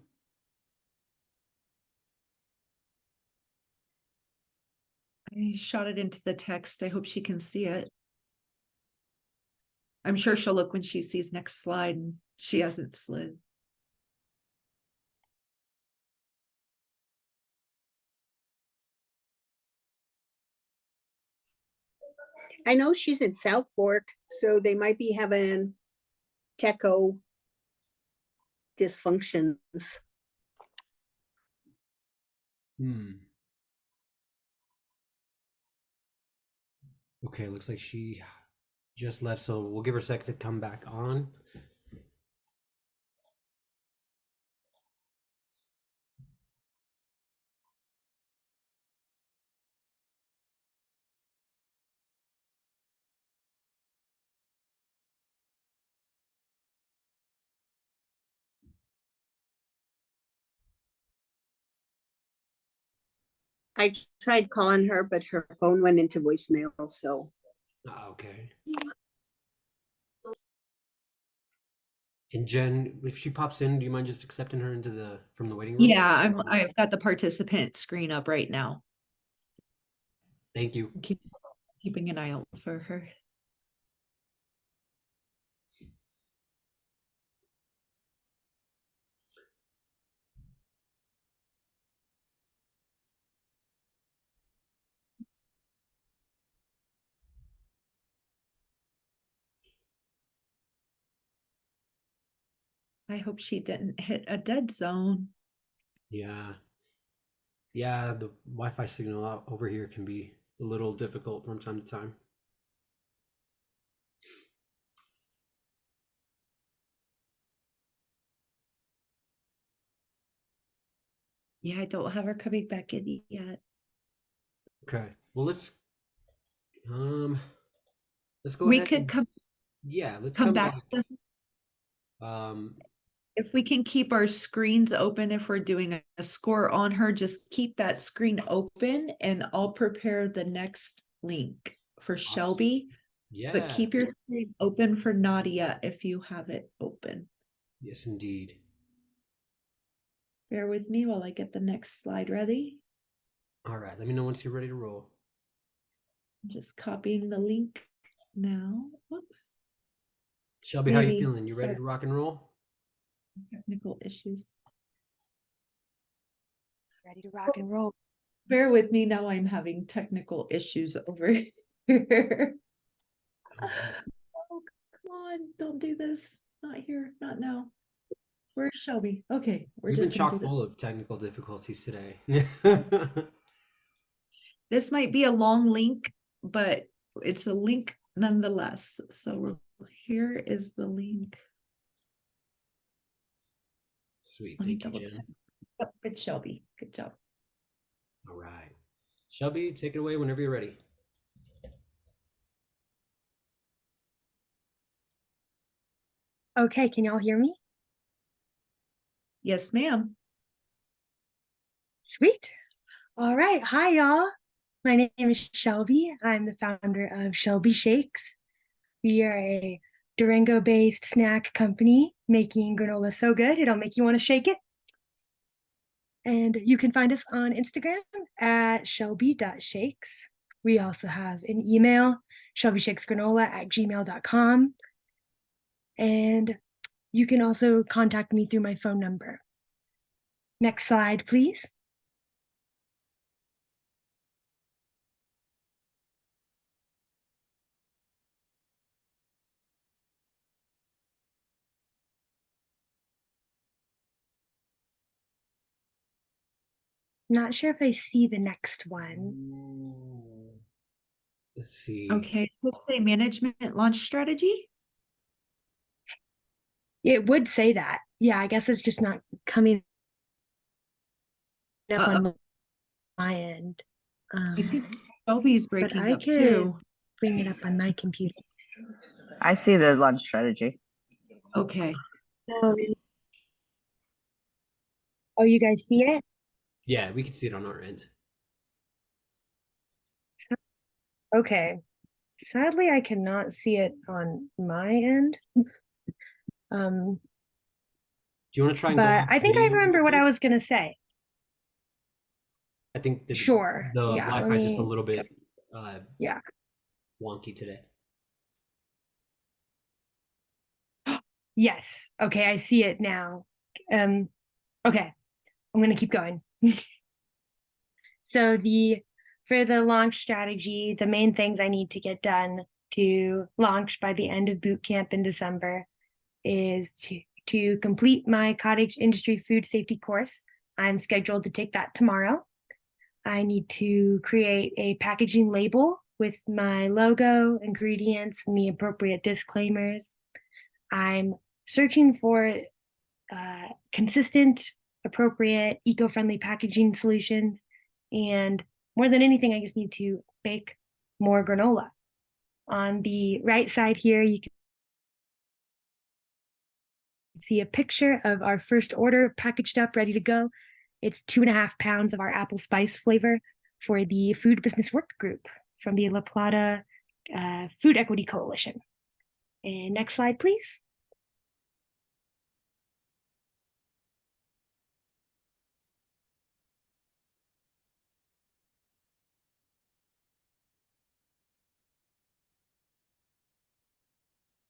A: I shot it into the text. I hope she can see it. I'm sure she'll look when she sees next slide and she hasn't slid.
G: I know she's in South Fork, so they might be having techo dysfunctions.
B: Okay, looks like she just left, so we'll give her a sec to come back on.
G: I tried calling her, but her phone went into voicemail, so.
B: Okay. And Jen, if she pops in, do you mind just accepting her into the from the waiting room?
A: Yeah, I've got the participant screen up right now.
B: Thank you.
A: Keeping an eye out for her. I hope she didn't hit a dead zone.
B: Yeah. Yeah, the Wi-Fi signal out over here can be a little difficult from time to time.
A: Yeah, I don't have her coming back in yet.
B: Okay. Well, let's go
A: We
B: ahead
A: could
B: and let's
A: come
B: come
A: back
B: back.
A: to- if we can keep our screens open, if we're doing a score on her, just keep that screen open and I'll prepare the next link for Shelby. But
B: Yeah.
A: keep your screen open for Nadia if you have it open.
B: Yes, indeed.
A: Bear with me while I get the next slide ready.
B: All right. Let me know once you're ready to roll.
A: I'm just copying the link now. Whoops.
B: Shelby, how you
A: Maybe,
B: feeling? You ready
A: sorry.
B: to rock and roll?
A: Technical issues.
H: Ready to rock and roll.
A: Bear with me now. I'm having technical issues over here. Oh, come on. Don't do this. Not here. Not now. Where's Shelby? Okay. We're
B: We've been
A: just gonna do
B: chock
A: this.
B: full of technical difficulties today.
A: This might be a long link, but it's a link nonetheless. So here is the link.
B: Sweet.
A: Let me
B: Thank you,
A: double
B: Jen.
A: check. Yep, it's Shelby. Good job.
B: All right. Shelby, take it away whenever you're ready.
H: Okay, can y'all hear me?
A: Yes, ma'am.
H: Sweet. All right. Hi, y'all. My name is Shelby. I'm the founder of Shelby Shakes. We are a Durango-based snack company making granola so good it'll make you want to shake it. And you can find us on Instagram at shelby.shakes. We also have an email, shelbyshakesgranola@gmail.com. And you can also contact me through my phone number. Next slide, please. Not sure if I see the next one.
B: Let's see.
A: Okay. Let's say management launch strategy.
H: It would say that. Yeah, I guess it's just not coming up on my end.
A: I think Shelby's
H: But
A: breaking
H: I
A: up
H: could
A: too.
H: bring it up on my computer.
I: I see the lunch strategy.
A: Okay.
H: Oh, you guys see it?
B: Yeah, we can see it on our end.
H: Okay. Sadly, I cannot see it on my end.
B: Do you want to try and go
H: But
B: off
H: I think I
B: screen
H: remember
B: real
H: what I
B: quick?
H: was gonna say.
B: I think
H: Sure.
B: the
H: Yeah,
B: Wi-Fi is just a little bit
H: yeah.
B: wonky today.
H: Yes. Okay, I see it now. Okay, I'm gonna keep going. So for the launch strategy, the main things I need to get done to launch by the end of boot camp in December is to complete my cottage industry food safety course. I'm scheduled to take that tomorrow. I need to create a packaging label with my logo, ingredients, and the appropriate disclaimers. I'm searching for consistent, appropriate, eco-friendly packaging solutions. And more than anything, I just need to bake more granola. On the right side here, you can see a picture of our first order packaged up, ready to go. It's 2.5 pounds of our apple spice flavor for the Food Business Work Group from the La Plata Food Equity Coalition. And next slide, please.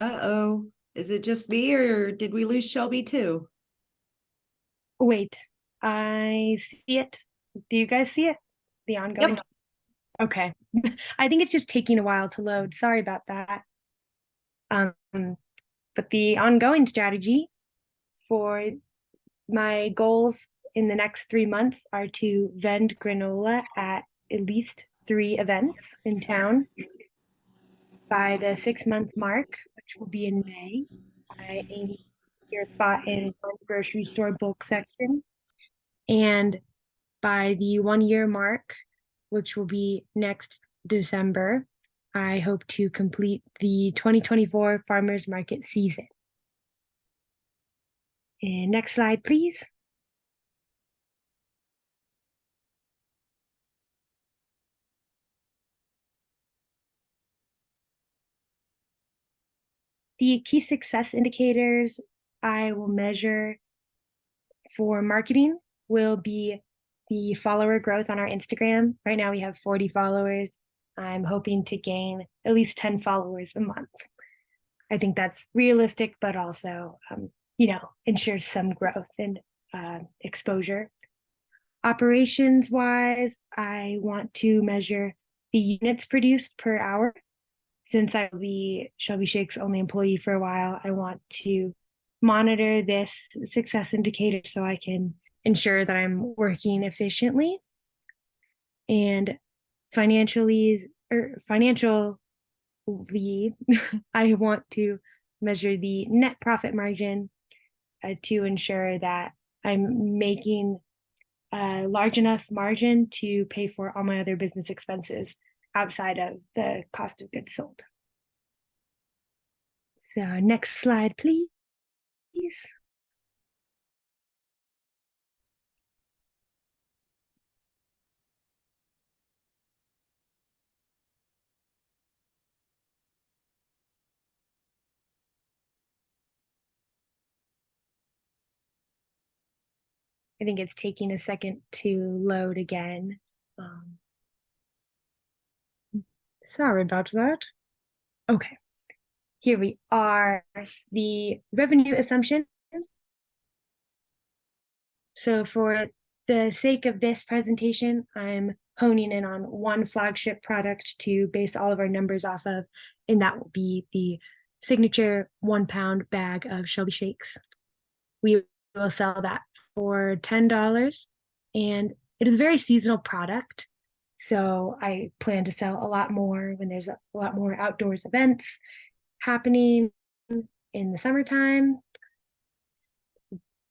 A: Uh-oh, is it just me or did we lose Shelby too?
H: Wait, I see it. Do you guys see it? The ongoing?
A: Yep.
H: Okay. I think it's just taking a while to load. Sorry about that. But the ongoing strategy for my goals in the next 3 months are to vend granola at least 3 events in town. By the 6-month mark, which will be in May, I aim to secure a spot in one grocery store bulk section. And by the 1-year mark, which will be next December, I hope to complete the 2024 farmers market season. And next slide, please. The key success indicators I will measure for marketing will be the follower growth on our Instagram. Right now we have 40 followers. I'm hoping to gain at least 10 followers a month. I think that's realistic, but also, ensures some growth and exposure. Operations wise, I want to measure the units produced per hour. Since I will be Shelby Shake's only employee for a while, I want to monitor this success indicator so I can ensure that I'm working efficiently. And financially, I want to measure the net profit margin to ensure that I'm making a large enough margin to pay for all my other business expenses outside of the cost of goods sold. So next slide, please. I think it's taking a second to load again. Sorry about that. Okay, here we are, the revenue assumptions. So for the sake of this presentation, I'm honing in on one flagship product to base all of our numbers off of, and that will be the signature 1-pound bag of Shelby Shakes. We will sell that for $10, and it is a very seasonal product. So I plan to sell a lot more when there's a lot more outdoors events happening in the summertime,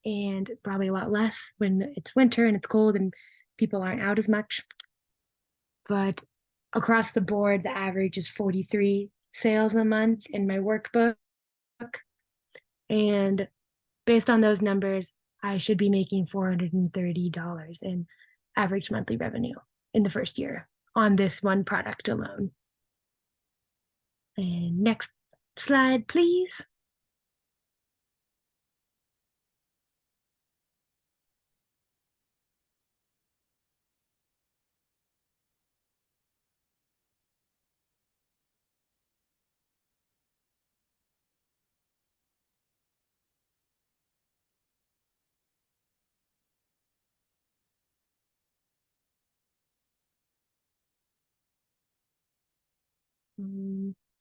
H: and probably a lot less when it's winter and it's cold and people aren't out as much. But across the board, the average is 43 sales a month in my workbook. And based on those numbers, I should be making $430 in average monthly revenue in the first year on this one product alone. And next slide, please.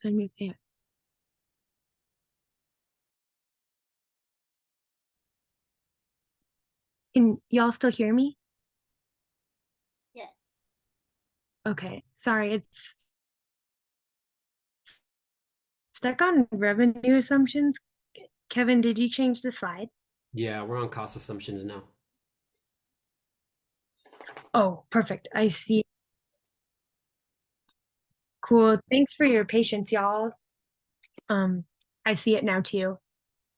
H: Send me a Can y'all still hear me?
C: Yes.
H: Okay, sorry, it's stuck on revenue assumptions. Kevin, did you change the slide?
B: Yeah, we're on cost assumptions now.
H: Oh, perfect. I see. Cool. Thanks for your patience, y'all. I see it now too.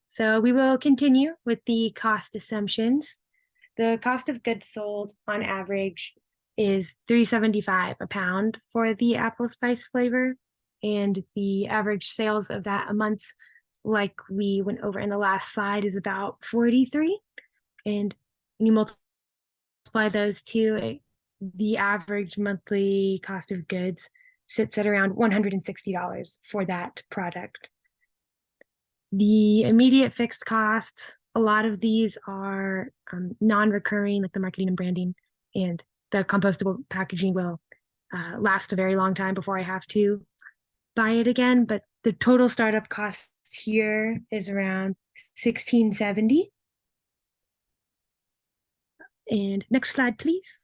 H: So we will continue with the cost assumptions. The cost of goods sold on average is $3.75 a pound for the apple spice flavor, and the average sales of that a month, like we went over in the last slide, is about 43. And when you multiply those two, the average monthly cost of goods sits at around $160 for that product. the immediate fixed costs, a lot of these are non-recurring, like the marketing and branding, and the compostable packaging will last a very long time before I have to buy it again. But the total startup cost here is around $16.70. And next slide, please.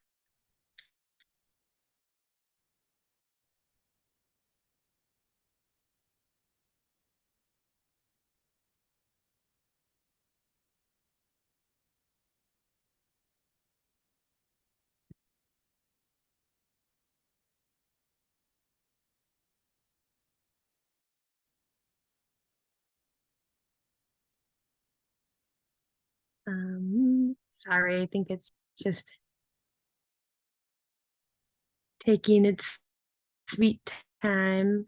H: Sorry, I think it's just taking its sweet time.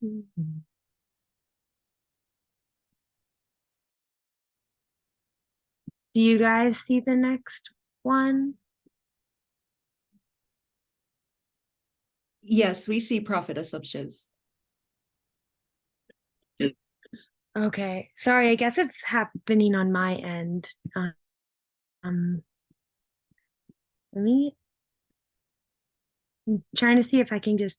H: Do you guys see the next one?
A: Yes, we see profit assumptions.
H: Okay, sorry, I guess it's happening on my end. Let me, I'm trying to see if I can just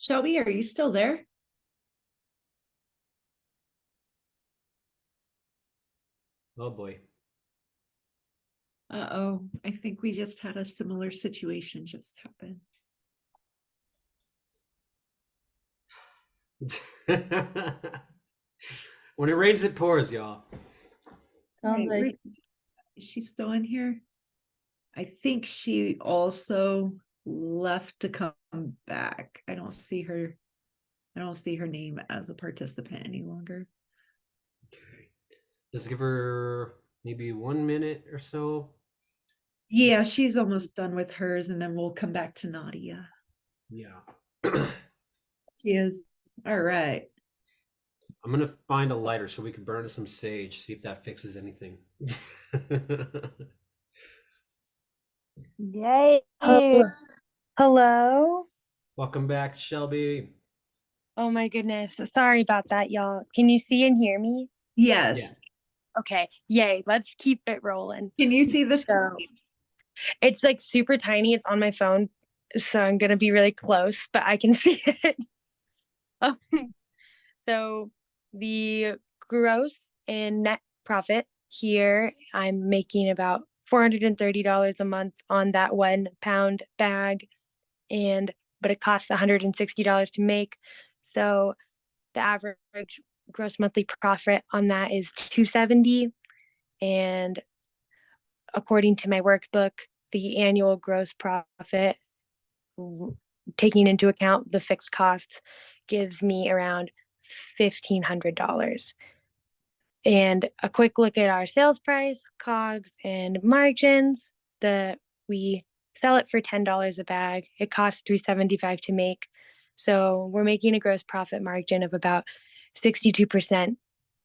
A: Shelby, are you still there?
B: Oh boy.
A: Uh-oh, I think we just had a similar situation just happen.
B: When it rains, it pours, y'all.
D: Sounds
A: Right,
D: like
A: is she still in here? I think she also left to come back. I don't see her name as a participant any longer.
B: Okay. Let's give her maybe 1 minute or so.
A: Yeah, she's almost done with hers, and then we'll come back to Nadia.
B: Yeah.
A: She is. All right.
B: I'm gonna find a lighter so we can burn some sage, see if that fixes anything.
E: Yay.
H: Hello?
B: Welcome back, Shelby.
H: Oh my goodness. Sorry about that, y'all. Can you see and hear me?
A: Yes.
H: Okay, yay. Let's keep it rolling.
A: Can you see this?
H: So it's like super tiny. It's on my phone. So I'm gonna be really close, but I can see it. So the gross and net profit here, I'm making about $430 a month on that 1 pound bag, but it costs $160 to make. So the average gross monthly profit on that is $270. And according to my workbook, the annual gross profit, taking into account the fixed costs, gives me around $1,500. And a quick look at our sales price, COGS, and margins. We sell it for $10 a bag. It costs $375 to make. So we're making a gross profit margin of about 62%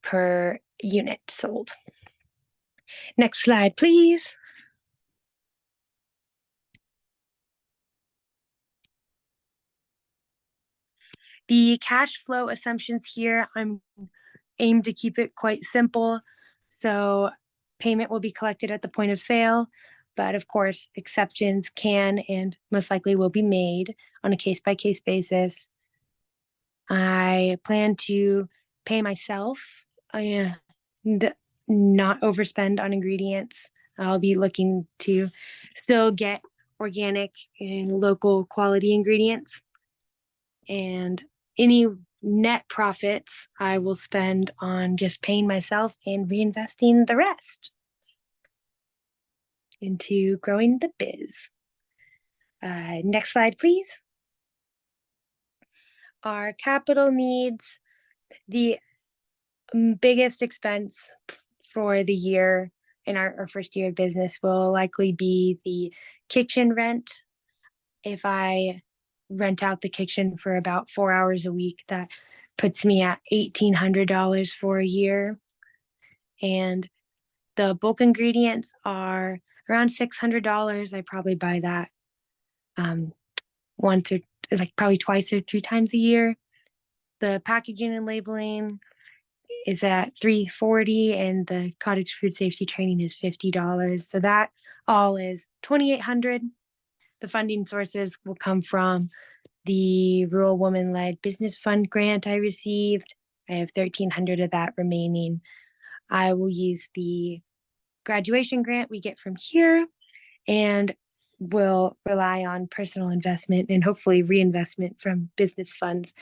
H: per unit sold. Next slide, please. The cash flow assumptions here, I'm aimed to keep it quite simple. So payment will be collected at the point of sale, but of course, exceptions can and most likely will be made on a case-by-case basis. I plan to pay myself, not overspend on ingredients. I'll be looking to still get organic and local quality ingredients. And any net profits I will spend on just paying myself and reinvesting the rest into growing the biz. Next slide, please. Our capital needs, the biggest expense for the year in our first year of business will likely be the kitchen rent. If I rent out the kitchen for about 4 hours a week, that puts me at $1,800 for a year. And the bulk ingredients are around $600. I probably buy that once or like probably twice or 3 times a year. The packaging and labeling is at $340, and the cottage food safety training is $50. So that all is $2,800. The funding sources will come from the Rural Woman Led Business Fund grant I received. I have $1,300 of that remaining. I will use the graduation grant we get from here, and will rely on personal investment and hopefully reinvestment from business funds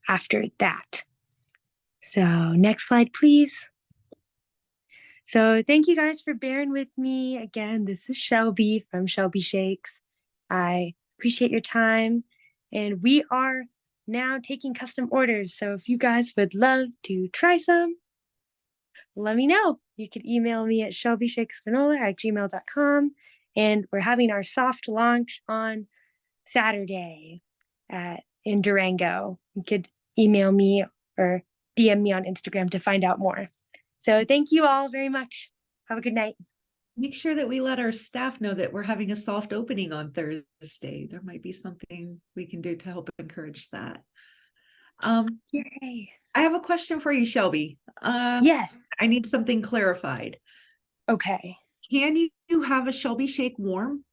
H: after that. So next slide, please. So thank you guys for bearing with me. Again, this is Shelby from Shelby Shakes. I appreciate your time, and we are now taking custom orders. So if you guys would love to try some, let me know. You could email me at shelbyshakesgranola@gmail.com. And we're having our soft launch on Saturday in Durango. You could email me or DM me on Instagram to find out more. So thank you all very much. Have a good night.
A: Make sure that we let our staff know that we're having a soft opening on Thursday. There might be something we can do to help encourage that.
H: Yay.
A: I have a question for you, Shelby.
H: Yes.
A: I need something clarified.
H: Okay.
A: Can you have a Shelby Shake warm?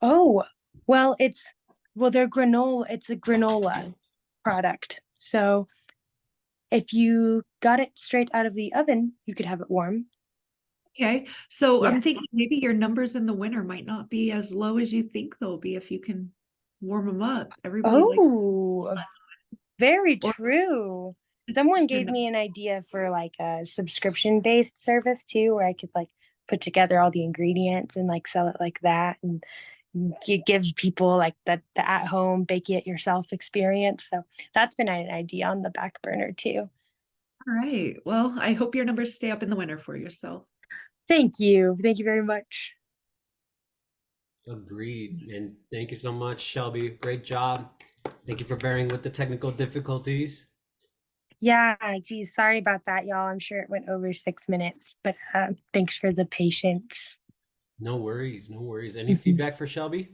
H: Oh, well, they're granola. It's a granola product. So if you got it straight out of the oven, you could have it warm.
A: Okay, so
H: Yeah.
A: I'm thinking maybe your numbers in the winter might not be as low as you think they'll be if you can warm them up. Everybody likes
H: Oh, very
A: Or-
H: true. Someone
A: Sure.
H: gave me an idea for like a subscription-based service too, where I could like put together all the ingredients and like sell it like that, and give people like the at-home bake it yourself experience. So that's been an idea on the back burner too.
A: All right. Well, I hope your numbers stay up in the winter for yourself.
H: Thank you. Thank you very much.
B: Agreed. And thank you so much, Shelby. Great job. Thank you for bearing with the technical difficulties.
H: Yeah, geez, sorry about that, y'all. I'm sure it went over 6 minutes, but thanks for the patience.
B: No worries, no worries. Any feedback for Shelby?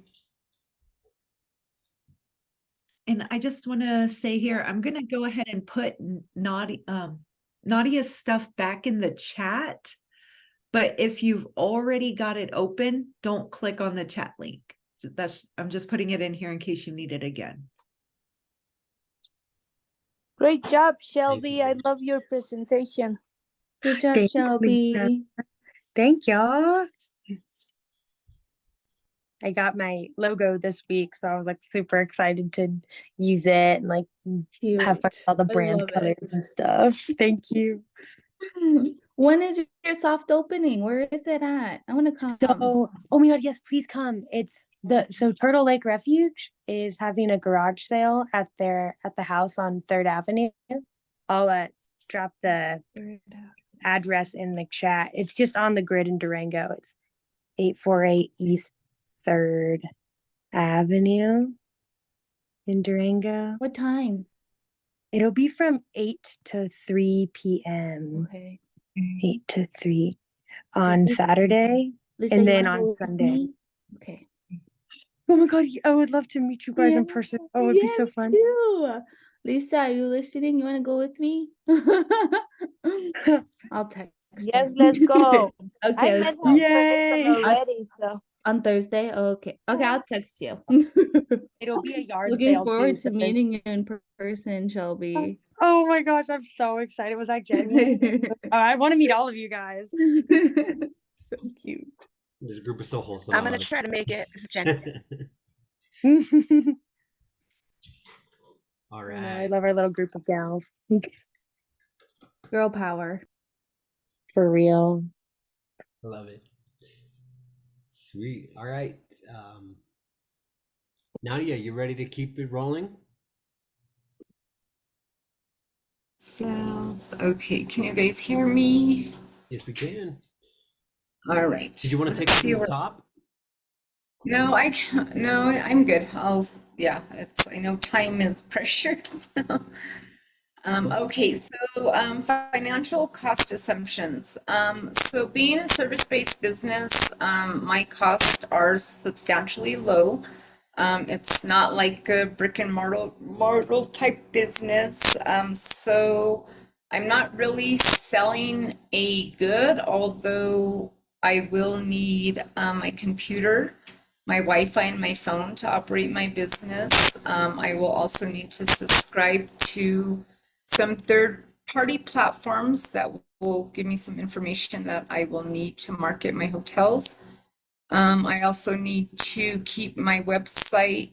A: And I just want to say here, I'm going to go ahead and put Nadia's stuff back in the chat. But if you've already got it open, don't click on the chat link. I'm just putting it in here in case you need it again.
C: Great job, Shelby.
B: you.
C: I love your presentation.
D: Good job,
H: Thanks,
D: Shelby.
H: Lisa. Thank y'all. I got my logo this week, so I was like super excited to use it and like
D: Cute.
H: have fun with all the
D: I
H: brand
D: love it.
H: colors and stuff. Thank you.
D: When is your soft opening? Where is it at? I want to come.
H: So, oh my God, yes, please come. So Turtle Lake Refuge is having a garage sale at the house on 3rd Avenue. I'll drop the address in the chat. It's just on the grid in Durango. It's 848 East 3rd Avenue in Durango.
D: What time?
H: It'll be from 8 to 3 p.m.
D: Okay.
H: 8 to 3 on
D: Lisa-
H: Saturday,
D: Lisa,
H: and
D: you
H: then
D: wanna go
H: on
D: with
H: Sunday.
D: me? Okay.
H: Oh my God, I would love to meet you guys in person. Oh, it'd be so
D: me
H: fun.
D: Too. Lisa, are you listening? You want to go with me? I'll text.
C: Yes,
D: her.
C: let's go. I
D: Okay.
C: met
D: let's
C: her in
D: go.
H: Yay.
C: person already, so
D: On Thursday? Okay. Okay, I'll text you.
H: It'll be a yard
D: Looking
H: sale
D: forward
H: too.
D: to meeting you in person, Shelby.
H: Oh my gosh, I'm so excited. Was that Jenny? I want to meet all of you guys.
D: So cute.
B: This group is so wholesome.
J: I'm
B: I
J: gonna
B: love
J: try to make it. This is Jenny.
B: it. All
H: I
B: right.
H: love our little group of gals.
D: Girl power.
H: For real.
B: I love it. Sweet. All right. Nadia, you ready to keep it rolling?
F: So, okay, can you guys hear me?
B: Yes, we can.
F: All right.
B: Did you want to take
F: Let's
B: it
F: see
B: from the
F: where-
B: top?
F: No, I can't. No, I'm good. Yeah, I know time is pressured. Okay, so financial cost assumptions. So being a service-based business, my costs are substantially low. It's not like a brick and mortar type business. So I'm not really selling a good, although I will need my computer, my Wi-Fi, and my phone to operate my business. I will also need to subscribe to some third-party platforms that will give me some information that I will need to market my hotels. I also need to keep my website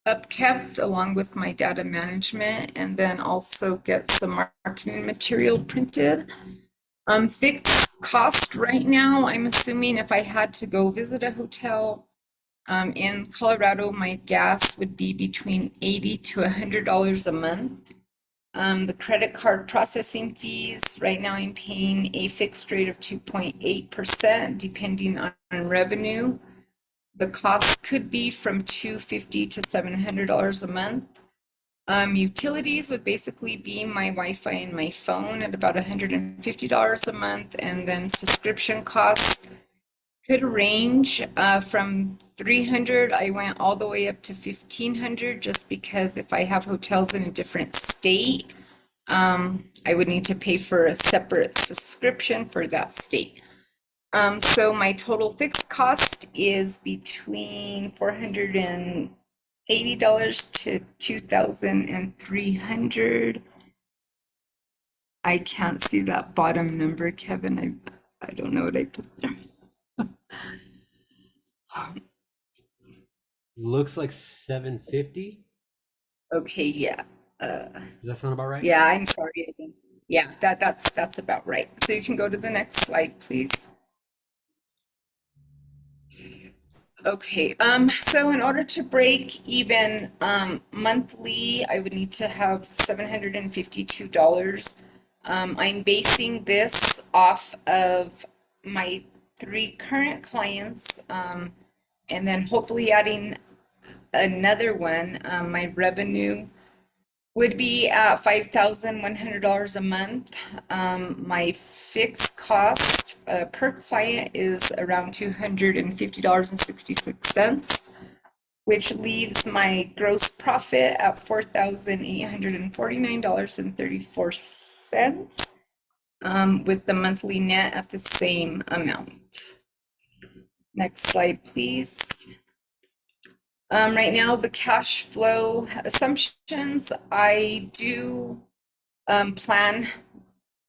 F: upkept along with my data management, and then also get some marketing material printed. Fixed cost right now, I'm assuming if I had to go visit a hotel in Colorado, my gas would be between $80 to $100 a month. The credit card processing fees, right now I'm paying a fixed rate of 2.8% depending on revenue. The cost could be from $250 to $700 a month. Utilities would basically be my Wi-Fi and my phone at about $150 a month, and then subscription costs could range from $300. I went all the way up to $1,500 just because if I have hotels in a different state, I would need to pay for a separate subscription for that state. So my total fixed cost is between $480 to $2,300. I can't see that bottom number, Kevin. I don't know what I put there.
B: Looks like 750.
F: Okay, yeah.
B: Does that sound about right?
F: Yeah, I'm sorry. I didn't. Yeah, that's about right. So you can go to the next slide, please. Okay, so in order to break even monthly, I would need to have $752. I'm basing this off of my 3 current clients, and then hopefully adding another one. My revenue would be at $5,100 a month. My fixed cost per client is around $250.66, which leaves my gross profit at $4,849.34, with the monthly net at the same amount. Next slide, please. Right now, the cash flow assumptions, I do plan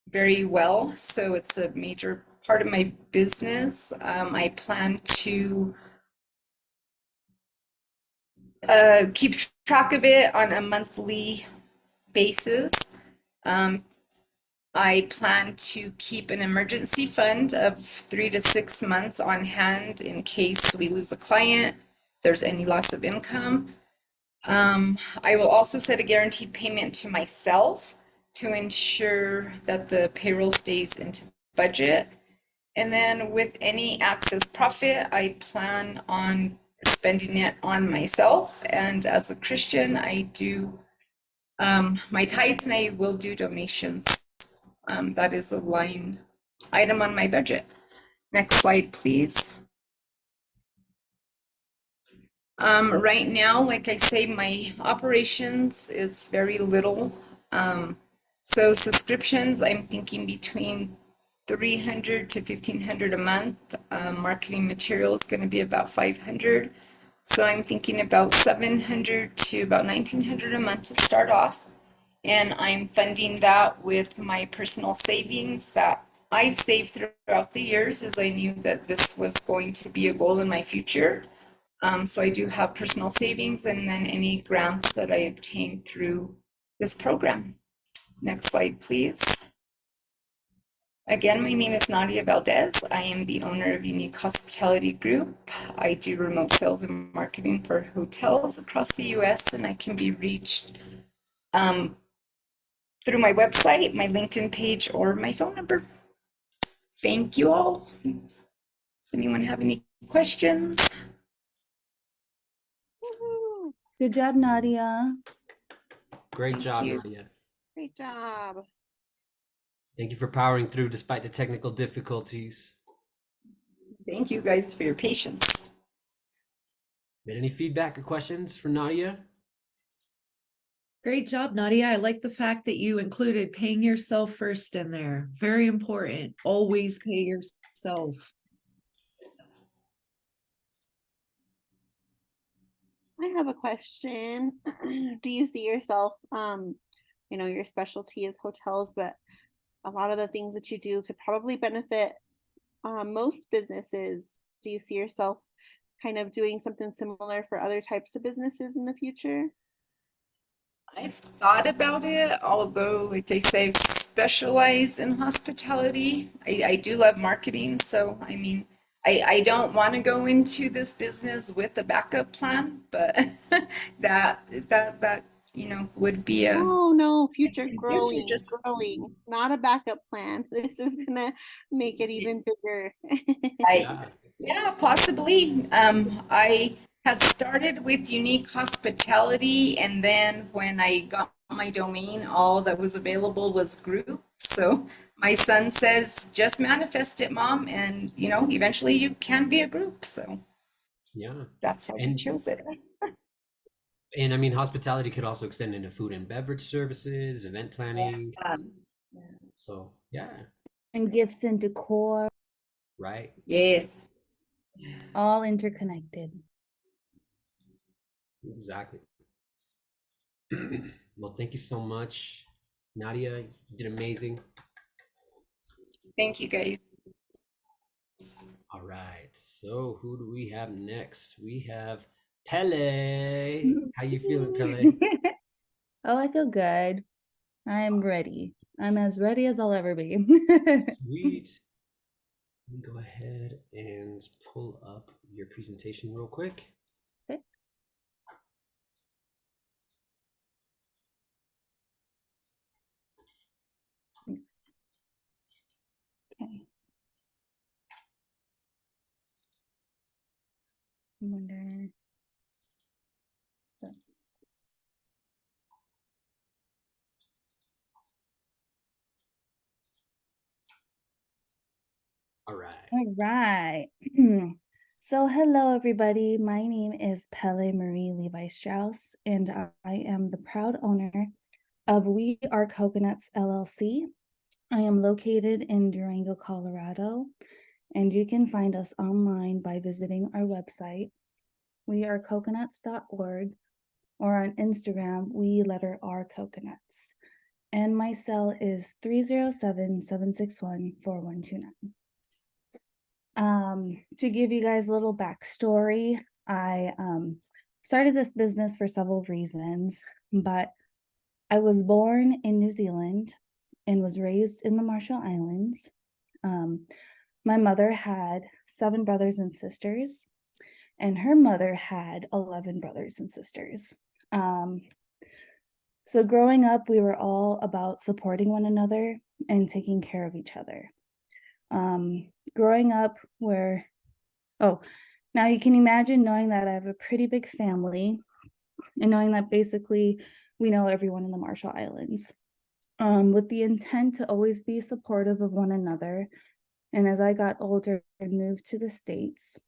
F: very well. So it's a major part of my business. I plan to keep track of it on a monthly basis. I plan to keep an emergency fund of 3 to 6 months on hand in case we lose a client, there's any loss of income. I will also set a guaranteed payment to myself to ensure that the payroll stays into budget. And then with any excess profit, I plan on spending it on myself. And as a Christian, I do my tithes, and I will do donations. That is a line item on my budget. Next slide, please. Right now, like I say, my operations is very little. So subscriptions, I'm thinking between $300 to $1,500 a month. Marketing material is going to be about $500. So I'm thinking about $700 to about $1,900 a month to start off. And I'm funding that with my personal savings that I've saved throughout the years, as I knew that this was going to be a goal in my future. So I do have personal savings, and then any grants that I obtain through this program. Next slide, please. Again, my name is Nadia Valdez. I am the owner of Unique Hospitality Group. I do remote sales and marketing for hotels across the US, and I can be reached through my website, my LinkedIn page, or my phone number. thank you all. Does anyone have any questions?
E: Woohoo.
D: Good job, Nadia.
B: Great
F: Thank
B: job,
F: you.
B: Nadia.
E: Great job.
B: Thank you for powering through despite the technical difficulties.
F: Thank you guys for your patience.
B: Been any feedback or questions for Nadia?
A: Great job, Nadia. I like the fact that you included paying yourself first in there. Very important. Always pay yourself.
E: I have a question. Do you see yourself, your specialty is hotels, but a lot of the things that you do could probably benefit most businesses. Do you see yourself kind of doing something similar for other types of businesses in the future?
F: I've thought about it, although, like I say, I specialize in hospitality. I do love marketing, so I mean, I don't want to go into this business with a backup plan, but that would be a
E: Oh no, future
F: in future
E: growing,
F: just
E: not a backup plan. This is gonna make it even bigger.
F: I yeah, possibly. I had started with unique hospitality, and then when I got my domain, all that was available was group. So my son says, just manifest it, mom, and eventually you can be a group. So
B: Yeah.
F: that's why we
B: And
F: chose it.
B: and I mean hospitality could also extend into food and beverage services, event planning. So yeah,
D: And gifts and decor,
B: right.
F: Yes.
D: all interconnected.
B: Exactly. Well, thank you so much, Nadia. You did amazing.
F: Thank you, guys.
B: All right. So who do we have next? We have Pele. How you feeling, Pele?
D: Oh, I feel good. I'm ready. I'm as ready as I'll ever be.
B: Sweet. Let me go ahead and pull up your presentation real quick.
D: Okay. Nice. Okay. I wonder.
B: All right.
D: All right. So hello, everybody. My name is Pele Marie Levi Strauss, and I am the proud owner of We Are Coconuts LLC. I am located in Durango, Colorado, and you can find us online by visiting our website, wearecoconuts.org, or on Instagram, we_are_coconuts. And my cell is 307-761-4129. To give you guys a little backstory, I started this business for several reasons, but I was born in New Zealand and was raised in the Marshall Islands. My mother had 7 brothers and sisters, and her mother had 11 brothers and sisters. So growing up, we were all about supporting one another and taking care of each other. Growing up now you can imagine knowing that I have a pretty big family and knowing that basically we know everyone in the Marshall Islands, with the intent to always be supportive of one another. And as I got older and moved to the States,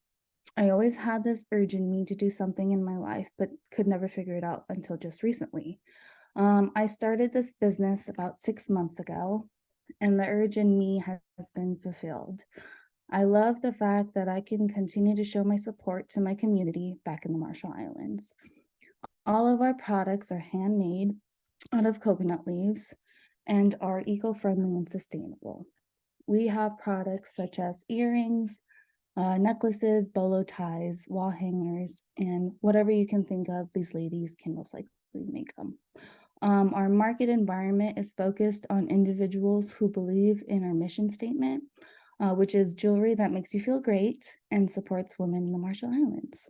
D: I always had this urge in me to do something in my life, but could never figure it out until just recently. I started this business about 6 months ago, and the urge in me has been fulfilled. I love the fact that I can continue to show my support to my community back in the Marshall Islands. All of our products are handmade out of coconut leaves and are eco-friendly and sustainable. We have products such as earrings, necklaces, bolo ties, wall hangers, and whatever you can think of, these ladies can most likely make them. Our market environment is focused on individuals who believe in our mission statement, which is jewelry that makes you feel great and supports women in the Marshall Islands.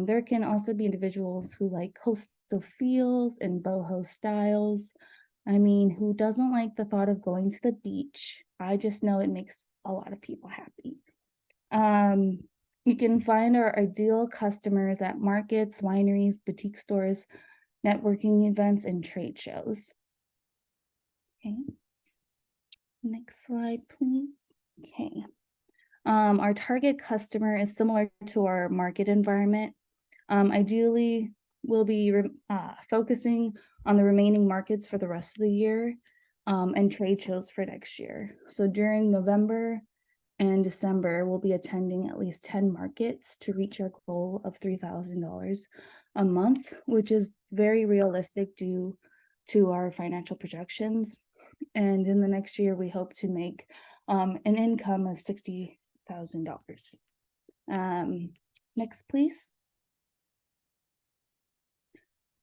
D: There can also be individuals who like coastal feels and boho styles. I mean, who doesn't like the thought of going to the beach I just know it makes a lot of people happy. You can find our ideal customers at markets, wineries, boutique stores, networking events, and trade shows. Okay. Next slide, please. Okay. Our target customer is similar to our market environment. Ideally, we'll be focusing on the remaining markets for the rest of the year and trade shows for next year. So during November and December, we'll be attending at least 10 markets to reach our goal of $3,000 a month, which is very realistic due to our financial projections. And in the next year, we hope to make an income of $60,000. Next, please.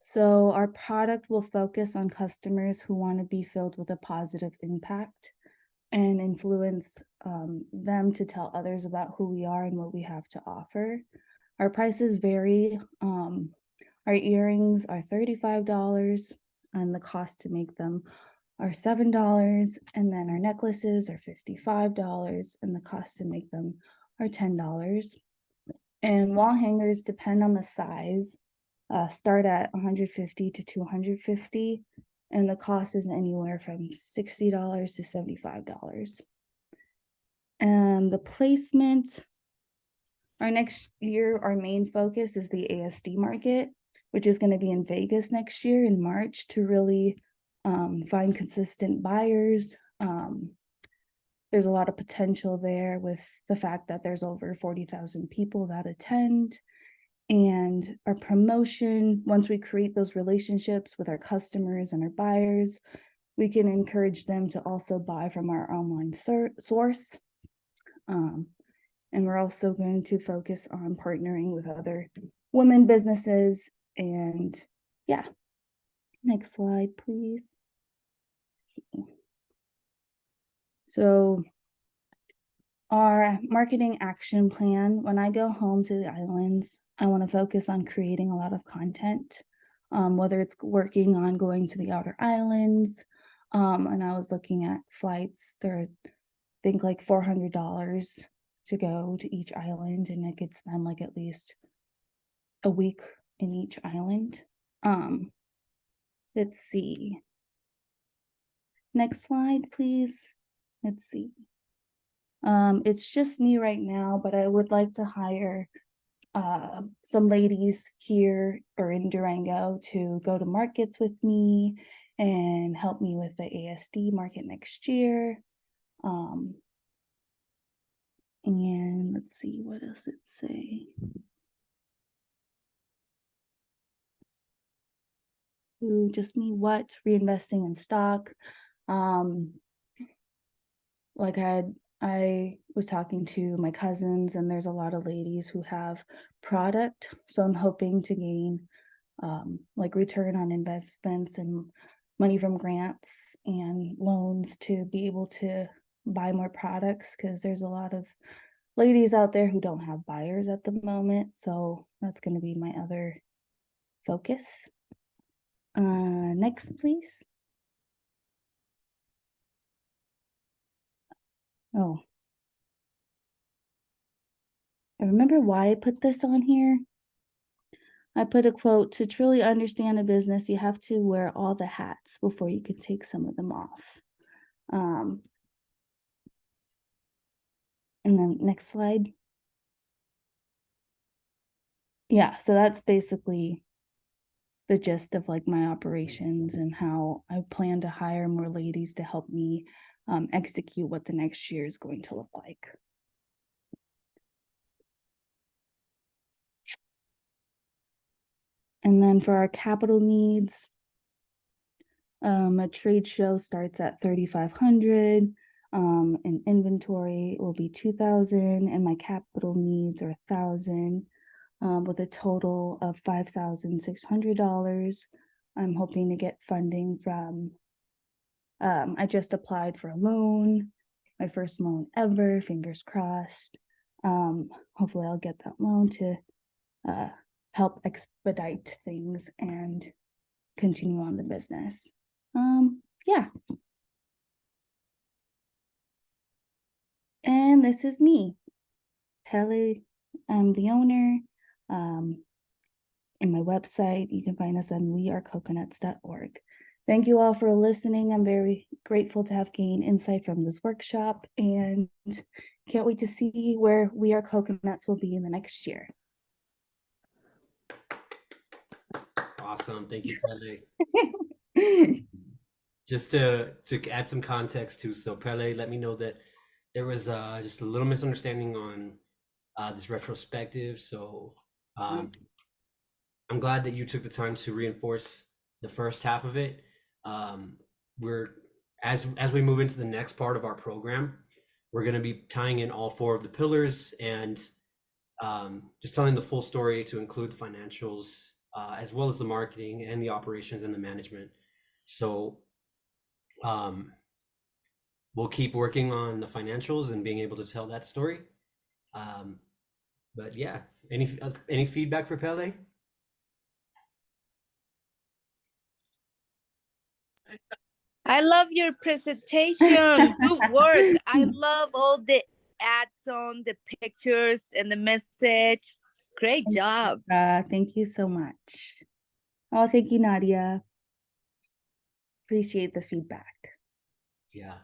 D: So our product will focus on customers who want to be filled with a positive impact and influence them to tell others about who we are and what we have to offer. Our prices vary. Our earrings are $35 and the cost to make them are $7. And then our necklaces are $55 and the cost to make them are $10. And wall hangers depend on the size, start at $150 to $250. And the cost is anywhere from $60 to $75. And the placement, our next year, our main focus is the ASD market, which is going to be in Vegas next year in March to really find consistent buyers. There's a lot of potential there with the fact that there's over 40,000 people that attend. And our promotion, once we create those relationships with our customers and our buyers, we can encourage them to also buy from our online source. And we're also going to focus on partnering with other women businesses. And yeah, next slide, please. So our marketing action plan, when I go home to the islands, I want to focus on creating a lot of content, whether it's working on going to the outer islands. And I was looking at flights. They're, I think, like $400 to go to each island, and I could spend like at least a week in each island. Let's see. Next slide, please. Let's see. It's just me right now, but I would like to hire some ladies here or in Durango to go to markets with me and help me with the ASD market next year. And let's see, what else it say? Ooh, just me, what? Reinvesting in stock. Like I was talking to my cousins, and there's a lot of ladies who have product. So I'm hoping to gain like return on investments and money from grants and loans to be able to buy more products, because there's a lot of ladies out there who don't have buyers at the moment. So that's going to be my other focus. Next, please. Oh, I remember why I put this on here. I put a quote: to truly understand a business, you have to wear all the hats before you can take some of them off. And then next slide. Yeah, so that's basically the gist of like my operations and how I plan to hire more ladies to help me execute what the next year is going to look like. And then for our capital needs, a trade show starts at $3,500. And inventory will be $2,000, and my capital needs are $1,000, with a total of $5,600. I'm hoping to get funding from, I just applied for a loan, my first loan ever, fingers crossed. Hopefully I'll get that loan to help expedite things and continue on the business. Yeah. this is me, Pele. I'm the owner. In my website, you can find us on wearecoconuts.org. Thank you all for listening. I'm very grateful to have gained insight from this workshop and can't wait to see where We Are Coconuts will be in the next year.
B: Awesome. Thank you, Pele. Just to add some context too, so Pele let me know that there was just a little misunderstanding on this retrospective. So I'm glad that you took the time to reinforce the first half of it. We're as we move into the next part of our program, we're going to be tying in all 4 of the pillars and just telling the full story to include the financials, as well as the marketing and the operations and the management. So we'll keep working on the financials and being able to tell that story. But yeah, any feedback for Pele?
C: I love your presentation. Good work. I love all the ads on the pictures and the message. Great job.
D: Thank you so much. Oh, thank you, Nadia. Appreciate the feedback.
B: Yeah.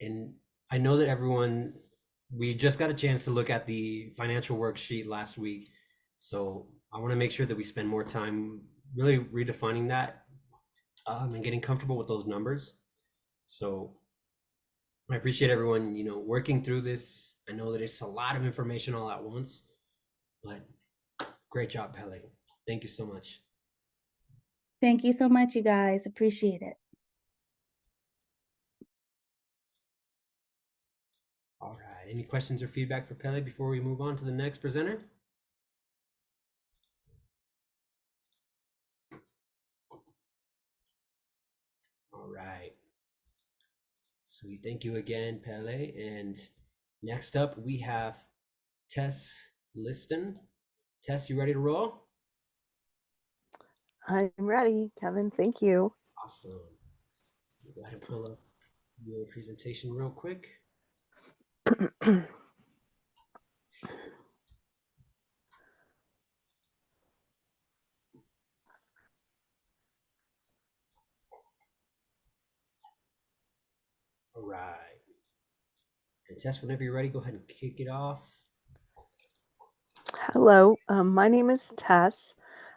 B: And I know that everyone, we just got a chance to look at the financial worksheet last week. So I want to make sure that we spend more time really redefining that and getting comfortable with those numbers. So I appreciate everyone, working through this. I know that it's a lot of information all at once, but great job, Pele. Thank you so much.
D: Thank you so much, you guys. Appreciate it.
B: All right. Any questions or feedback for Pele before we move on to the next presenter? All right. Sweet. Thank you again, Pele. And next up, we have Tess Liston. Tess, you ready to roll?
J: I'm ready, Kevin. Thank you.
B: Awesome. Go ahead and pull up your presentation real quick. All right. And Tess, whenever you're ready, go ahead and kick it off.
J: Hello, my name is Tess,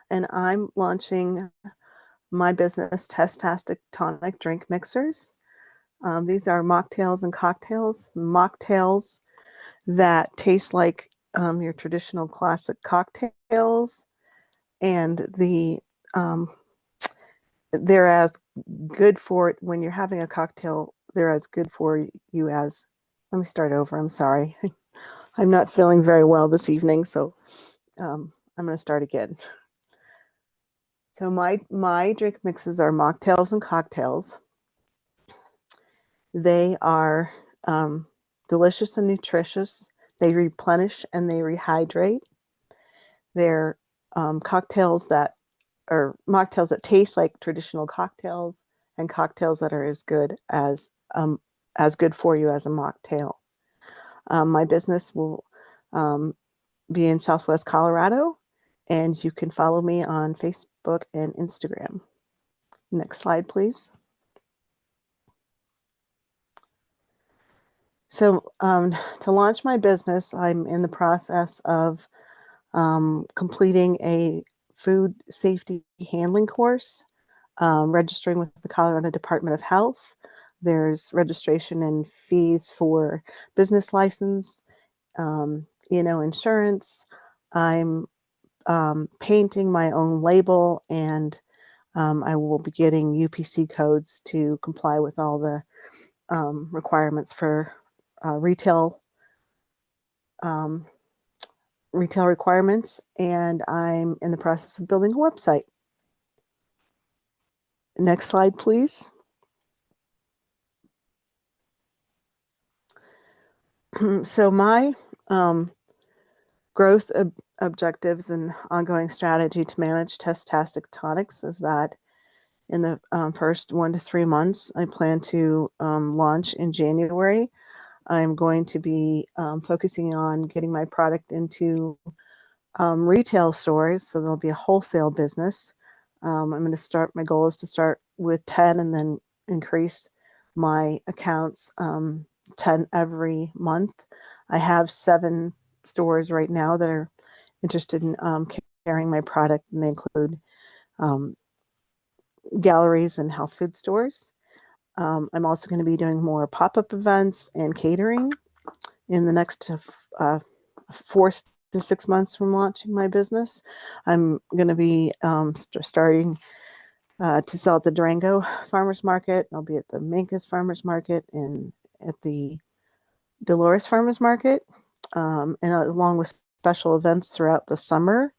J: and I'm launching my business, Tess-tastic Tonic Drink Mixers. These are mocktails and cocktails. Mocktails that taste like your traditional classic cocktails, and they're as good for it when you're having a cocktail. They're as good for you as. Let me start over. I'm sorry. I'm not feeling very well this evening, so I'm going to start again. So my drink mixes are mocktails and cocktails. They are delicious and nutritious. They replenish and they rehydrate. They're mocktails that taste like traditional cocktails, and cocktails that are as good for you as a mocktail. My business will be in Southwest Colorado, and you can follow me on Facebook and Instagram. Next slide, please. So to launch my business, I'm in the process of completing a food safety handling course, registering with the Colorado Department of Health. There's registration and fees for business license, insurance. I'm painting my own label, and I will be getting UPC codes to comply with all the requirements for retail requirements, and I'm in the process of building a website. Next slide, please. So my growth objectives and ongoing strategy to manage Tess-tastic tonics is that in the first 1 to 3 months, I plan to launch in January. I'm going to be focusing on getting my product into retail stores. So there'll be a wholesale business. I'm going to start, my goal is to start with 10 and then increase my accounts 10 every month. I have 7 stores right now that are interested in carrying my product, and they include galleries and health food stores. I'm also going to be doing more pop-up events and catering in the next 4 to 6 months from launching my business. I'm going to be starting to sell at the Durango Farmers Market. I'll be at the Mancos Farmers Market and at the Dolores Farmers Market, and along with special events throughout the summer.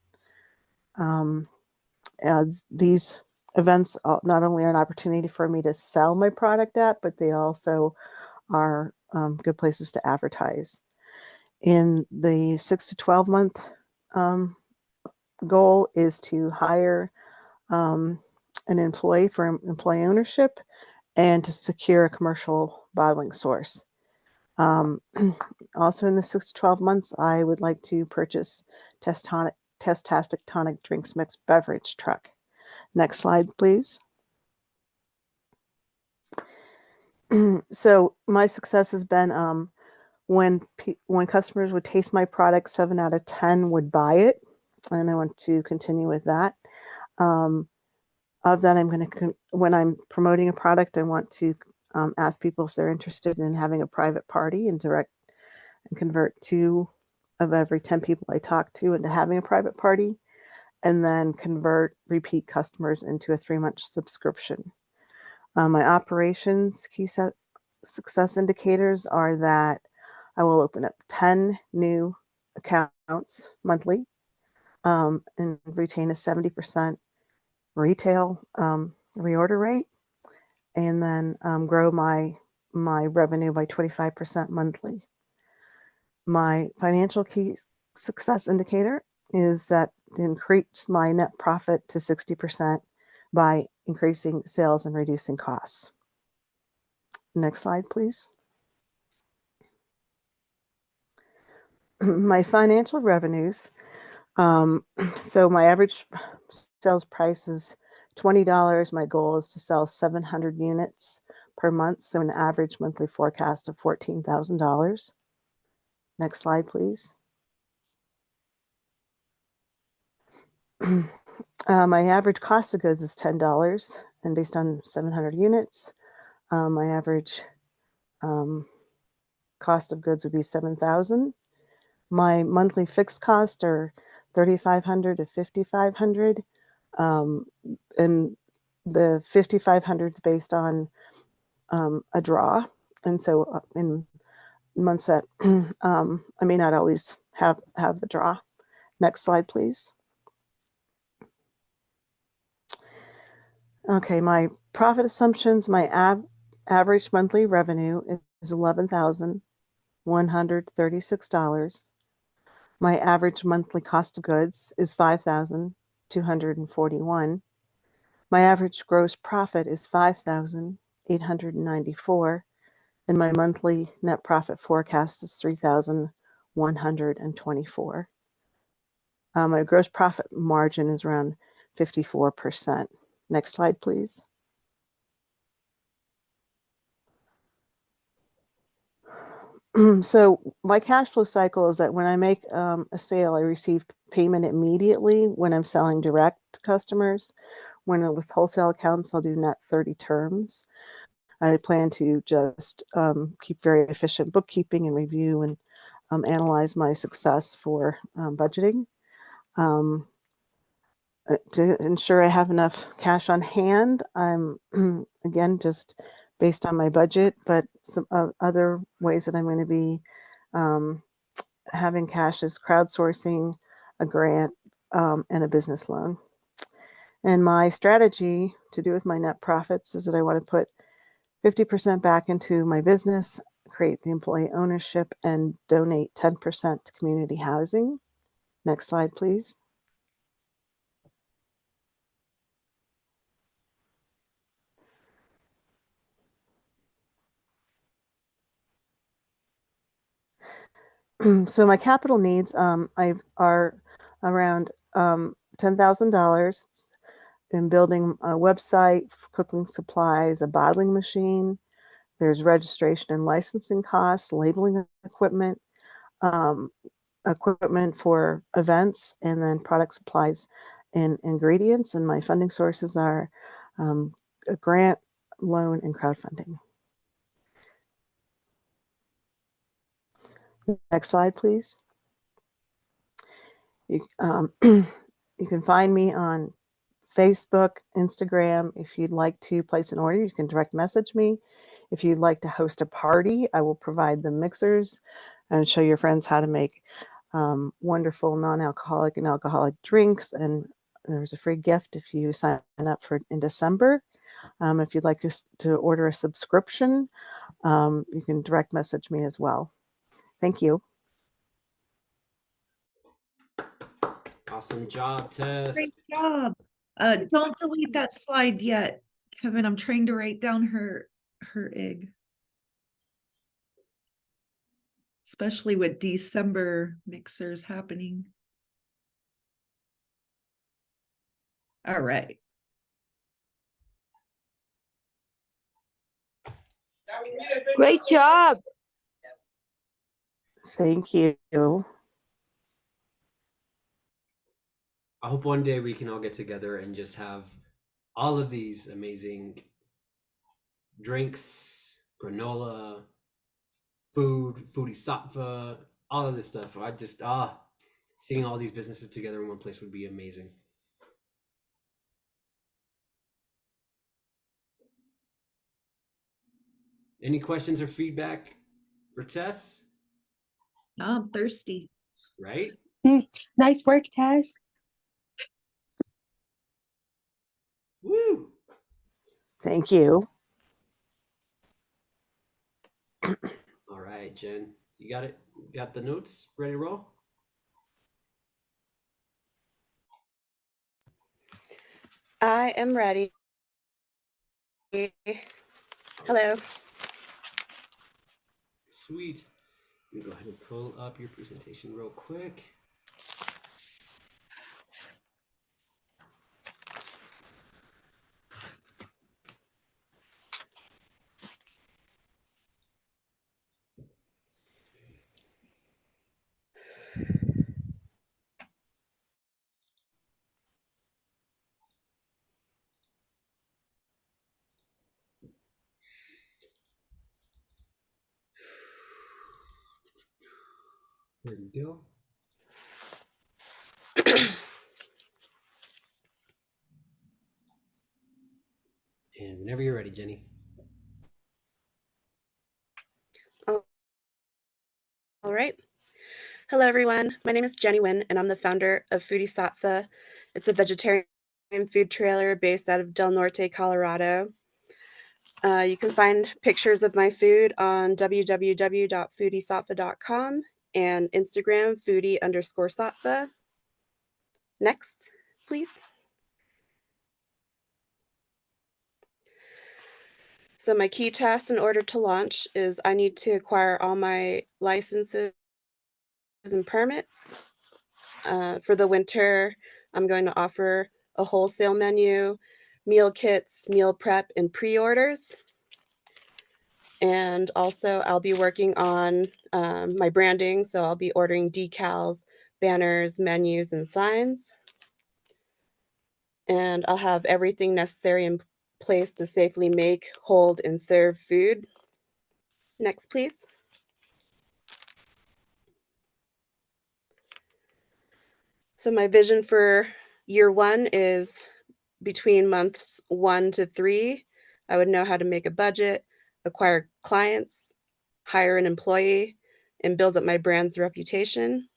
J: These events not only are an opportunity for me to sell my product at, but they also are good places to advertise. In the 6 to 12 month goal is to hire an employee for employee ownership and to secure a commercial bottling source. Also in the 6 to 12 months, I would like to purchase Tastastic Tonic Drinks Mixed Beverage truck. Next slide, please. So my success has been when customers would taste my product, 7 out of 10 would buy it, and I want to continue with that. Of that, when I'm promoting a product, I want to ask people if they're interested in having a private party and convert 2 of every 10 people I talk to into having a private party, and then convert repeat customers into a 3-month subscription. My operations key success indicators are that I will open up 10 new accounts monthly and retain a 70% retail reorder rate, and then grow my revenue by 25% monthly. My financial key success indicator is that to increase my net profit to 60% by increasing sales and reducing costs. Next slide, please. My financial revenues. So my average sales price is $20. My goal is to sell 700 units per month, so an average monthly forecast of $14,000. Next slide, please. My average cost of goods is $10, and based on 700 units, my average cost of goods would be $7,000. My monthly fixed costs are $3,500 to $5,500, and the $5,500 is based on a draw, and so in months that I may not always have the draw. Next slide, please. Okay, my profit assumptions, my average monthly revenue is $11,136. My average monthly cost of goods is $5,241. My average gross profit is $5,894, and my monthly net profit forecast is $3,124. My gross profit margin is around 54%. Next slide, please. So my cash flow cycle is that when I make a sale, I receive payment immediately when I'm selling direct to customers. When with wholesale accounts, I'll do net 30 terms. I plan to just keep very efficient bookkeeping and review and analyze my success for budgeting. To ensure I have enough cash on hand, I'm again just based on my budget, but some other ways that I'm going to be having cash is crowdsourcing, a grant, and a business loan. And my strategy to do with my net profits is that I want to put 50% back into my business, create the employee ownership, and donate 10% to community housing. Next slide, please. So my capital needs are around $10,000 in building a website, cooking supplies, a bottling machine. There's registration and licensing costs, labeling equipment, um, equipment for events, and then product supplies and ingredients. And my funding sources are a grant, loan, and crowdfunding. Next slide, please. You can find me on Facebook, Instagram. If you'd like to place an order, you can direct message me. If you'd like to host a party, I will provide the mixers and show your friends how to make wonderful non-alcoholic and alcoholic drinks. And there's a free gift if you sign up for in December. If you'd like to order a subscription, you can direct message me as well. Thank you.
B: Awesome job, Tess.
A: Great job. Don't delete that slide yet, Kevin. I'm trying to write down her IG. Especially with December mixers happening. All right.
C: Great job.
J: Thank you.
B: I hope one day we can all get together and just have all of these amazing drinks, granola, food, foodie sattva, all of this stuff. I just seeing all these businesses together in one place would be amazing. Any questions or feedback for Tess?
A: Now I'm thirsty.
B: Right?
H: Nice work, Tess.
B: Woo!
J: Thank you.
B: All right, Jen, you got it? You got the notes ready to roll?
K: I am ready. Hello.
B: Sweet. Let me go ahead and pull up your presentation real quick. There we go. And whenever you're ready, Jenny.
K: All right. Hello, everyone. My name is Jenny Nguyen, and I'm the founder of Foodie Sattva. It's a vegetarian food trailer based out of Del Norte, Colorado. You can find pictures of my food on www.foodiesattva.com and Instagram, foodie_sattva. Next, please. So my key task in order to launch is I need to acquire all my licenses and permits. For the winter, I'm going to offer a wholesale menu, meal kits, meal prep, and pre-orders. And also I'll be working on my branding. So I'll be ordering decals, banners, menus, and signs. And I'll have everything necessary in place to safely make, hold, and serve food. Next, please. So my vision for year one is between months 1 to 3, I would know how to make a budget, acquire clients, hire an employee, and build up my brand's reputation.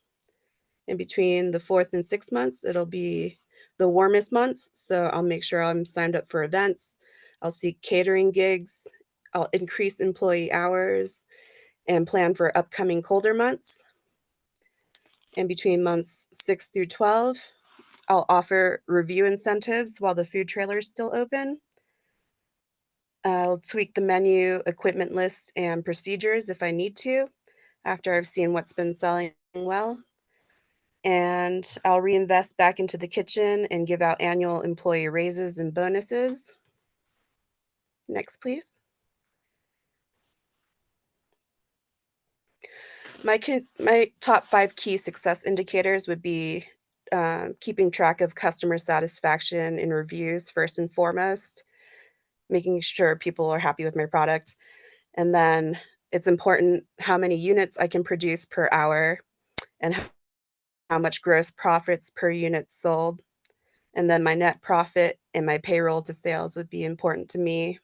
K: In between the 4th and 6th months, it'll be the warmest months. So I'll make sure I'm signed up for events. I'll seek catering gigs. I'll increase employee hours and plan for upcoming colder months. In between months 6 through 12, I'll offer review incentives while the food trailer is still open. I'll tweak the menu, equipment list, and procedures if I need to. after I've seen what's been selling well. And I'll reinvest back into the kitchen and give out annual employee raises and bonuses. Next, please. My top 5 key success indicators would be keeping track of customer satisfaction in reviews first and foremost, making sure people are happy with my product. And then it's important how many units I can produce per hour and how much gross profits per unit sold. And then my net profit and my payroll to sales would be important to me.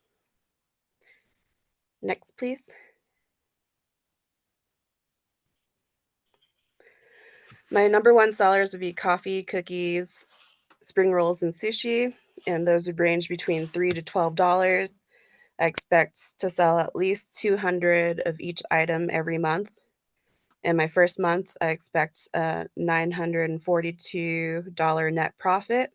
K: Next, please. My number 1 sellers would be coffee, cookies, spring rolls, and sushi, and those would range between $3 to $12. I expect to sell at least 200 of each item every month. In my first month, I expect a $942 net profit.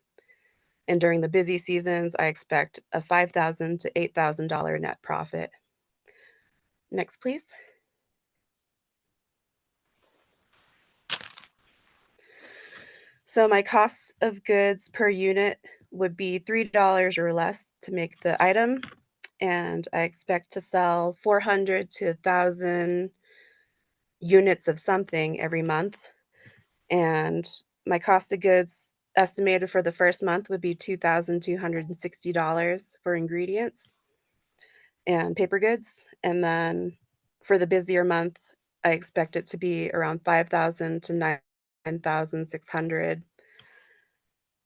K: And during the busy seasons, I expect a $5,000 to $8,000 net profit. Next, please. So my cost of goods per unit would be $3 or less to make the item. And I expect to sell 400 to 1,000 units of something every month. And my cost of goods estimated for the first month would be $2,260 for ingredients and paper goods. And then for the busier month, I expect it to be around 5,000 to 9,600.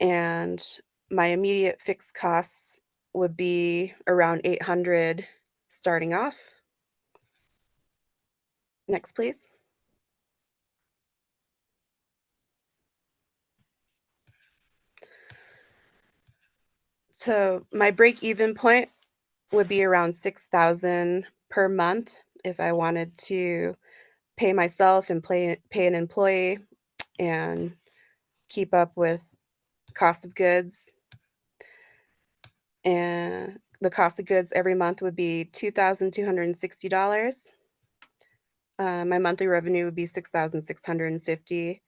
K: And my immediate fixed costs would be around 800 starting off. Next, please. So my break-even point would be around 6,000 per month if I wanted to pay myself and pay an employee and keep up with cost of goods. And the cost of goods every month would be $2,260. My monthly revenue would be $6,650,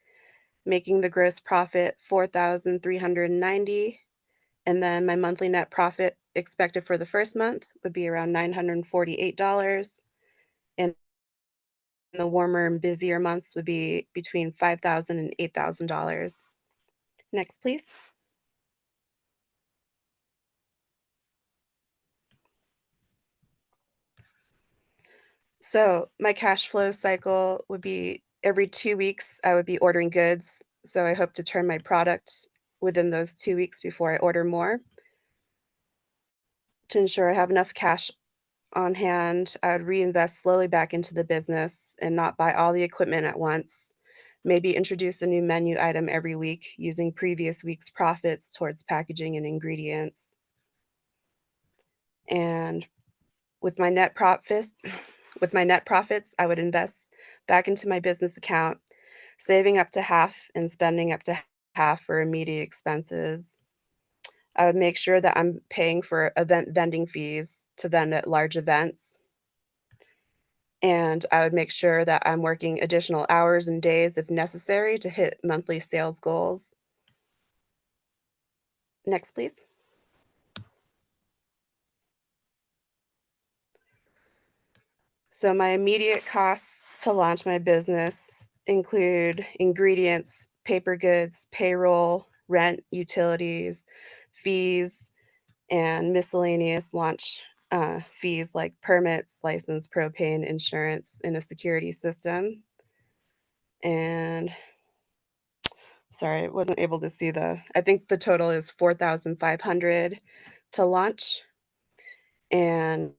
K: making the gross profit $4,390. And then my monthly net profit expected for the first month would be around $948. And the warmer and busier months would be between $5,000 and $8,000. Next, please. So my cash flow cycle would be every 2 weeks, I would be ordering goods. So I hope to turn my product within those 2 weeks before I order more. To ensure I have enough cash on hand, I would reinvest slowly back into the business and not buy all the equipment at once. Maybe introduce a new menu item every week using previous week's profits towards packaging and ingredients. And with my net profits, I would invest back into my business account, saving up to half and spending up to half for immediate expenses. I would make sure that I'm paying for event vending fees to vend at large events. And I would make sure that I'm working additional hours and days if necessary to hit monthly sales goals. Next, please. So my immediate costs to launch my business include ingredients, paper goods, payroll, rent, utilities, fees, and miscellaneous launch fees like permits, license, propane, insurance, and a security system. And sorry, I wasn't able to see I think the total is 4,500 to launch. And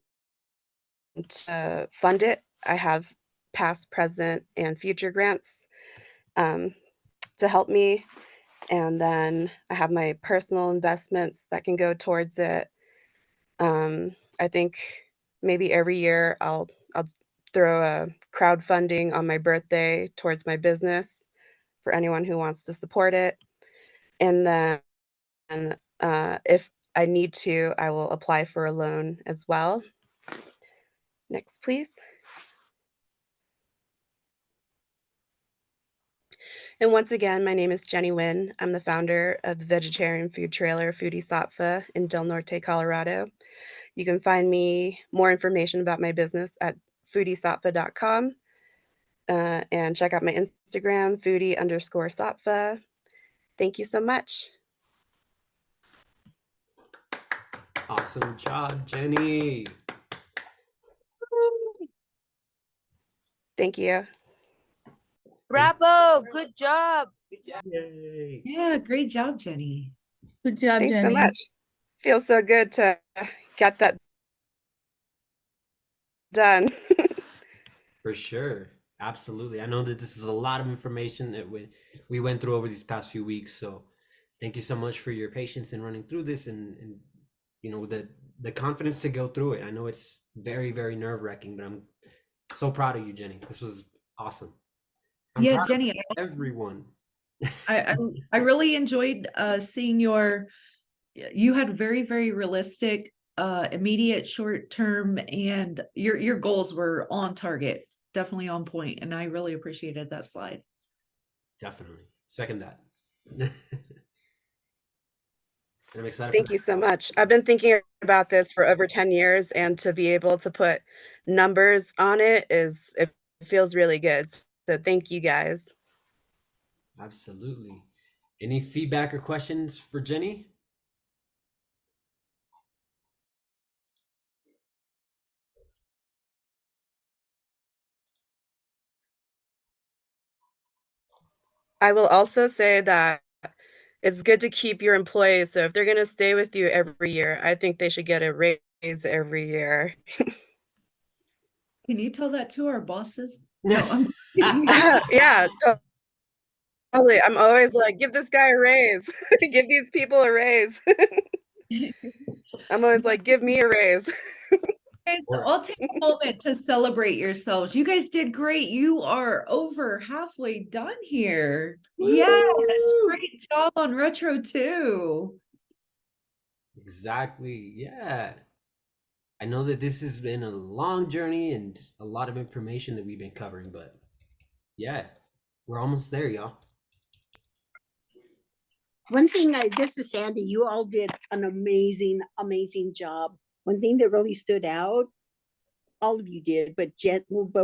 K: to fund it, I have past, present, and future grants to help me. And then I have my personal investments that can go towards it. I think maybe every year I'll throw a crowdfunding on my birthday towards my business for anyone who wants to support it. And then if I need to, I will apply for a loan as well. Next, please. And once again, my name is Jenny Nguyen. I'm the founder of the vegetarian food trailer Foodie Sattva in Del Norte, Colorado. You can find me more information about my business at foodiesattva.com and check out my Instagram, foodie_sattva. Thank you so much.
B: Awesome job, Jenny.
K: Thank you.
L: Bravo, good job.
B: Yay.
A: Yeah, great job, Jenny.
D: Good job,
K: Thanks
D: Jenny.
K: so much. Feels so good to get that done.
B: For sure. Absolutely. I know that this is a lot of information that we went through over these past few weeks. So thank you so much for your patience in running through this and you know the confidence to go through it. I know it's very, very nerve-wracking, but I'm so proud of you, Jenny. This was awesome. I'm
A: Yeah,
B: proud of
A: Jenny,
B: everyone.
A: I really enjoyed seeing you had very, very realistic, immediate, short term, and your goals were on target, definitely on point, and I really appreciated that slide.
B: Definitely. Second that. I'm excited
K: Thank
B: for
K: you so much. I've been thinking about this for over 10 years, and to be able to put numbers on it feels really good. So thank you guys.
B: Absolutely. Any feedback or questions for Jenny?
K: I will also say that it's good to keep your employees. So if they're going to stay with you every year, I think they should get a raise every year.
A: Can you tell that to our bosses? No, I'm
K: Yeah, totally. I'm always like, give this guy a raise. Give these people a raise. I'm always like, give me a raise.
A: guys, I'll take a moment to celebrate yourselves. You guys did great. You are over halfway done here. Yes, great job on Retro too.
B: Exactly. Yeah. I know that this has been a long journey and just a lot of information that we've been covering, but yeah, we're almost there, y'all.
G: One thing this is Sandy, you all did an amazing, amazing job. One thing that really stood out, all of you did, but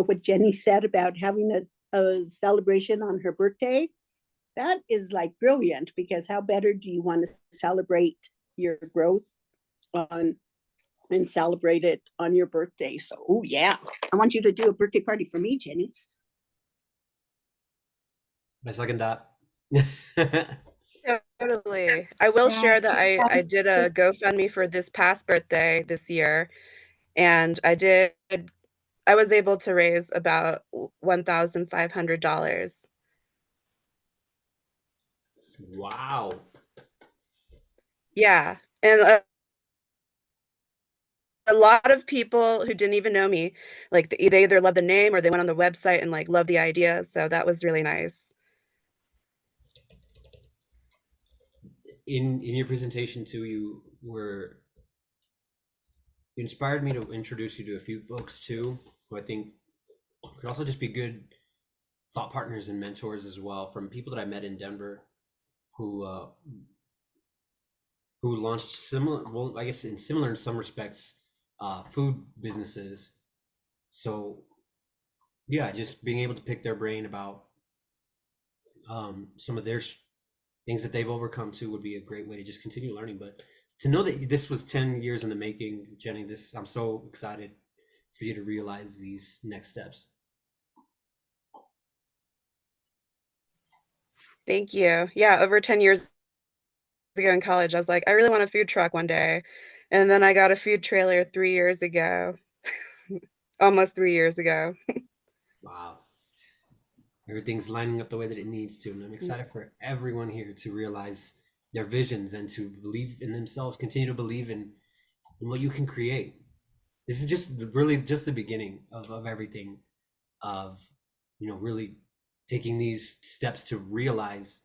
G: what Jenny said about having a celebration on her birthday, that is like brilliant, because how better do you want to celebrate your growth on and celebrate it on your birthday? So, oh yeah, I want you to do a birthday party for me, Jenny.
B: I second that.
K: Totally. I will share that I did a GoFundMe for this past birthday this year, and I was able to raise about $1,500.
B: Wow.
K: Yeah. And a lot of people who didn't even know me, like they either love the name or they went on the website and like love the idea. So that was really nice.
B: In your presentation too, you inspired me to introduce you to a few folks too, who I think could also just be good thought partners and mentors as well, from people that I met in Denver who launched similar, well, I guess similar in some respects, food businesses. So yeah, just being able to pick their brain about some of their things that they've overcome too would be a great way to just continue learning. But to know that this was 10 years in the making, Jenny, I'm so excited for you to realize these next steps.
K: Thank you. Yeah, over 10 years ago in college, I was like, I really want a food truck one day. And then I got a food trailer 3 years ago. Almost 3 years ago.
B: Wow. Everything's lining up the way that it needs to. And I'm excited for everyone here to realize their visions and to believe in themselves, continue to believe in what you can create. This is just really just the beginning of everything, of, you know, really taking these steps to realize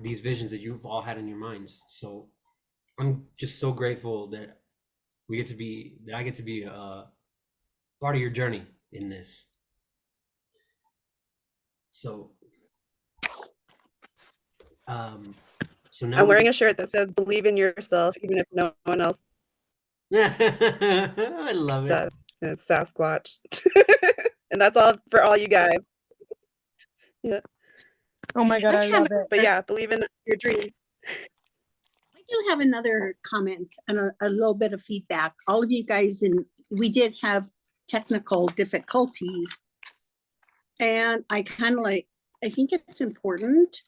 B: these visions that you've all had in your minds. So I'm just so grateful that I get to be a part of your journey in this. So So now
K: I'm
B: we
K: wearing a shirt that says "Believe in yourself, even if no one else
B: I love it.
K: does." And it's Sasquatch, and that's all for all you guys. Yeah,
H: Oh my God,
G: I
H: I
G: have
H: love it.
K: but yeah, believe in your dream.
G: I do have another comment and a little bit of feedback. All of you guys, and we did have technical difficulties. And I think it's important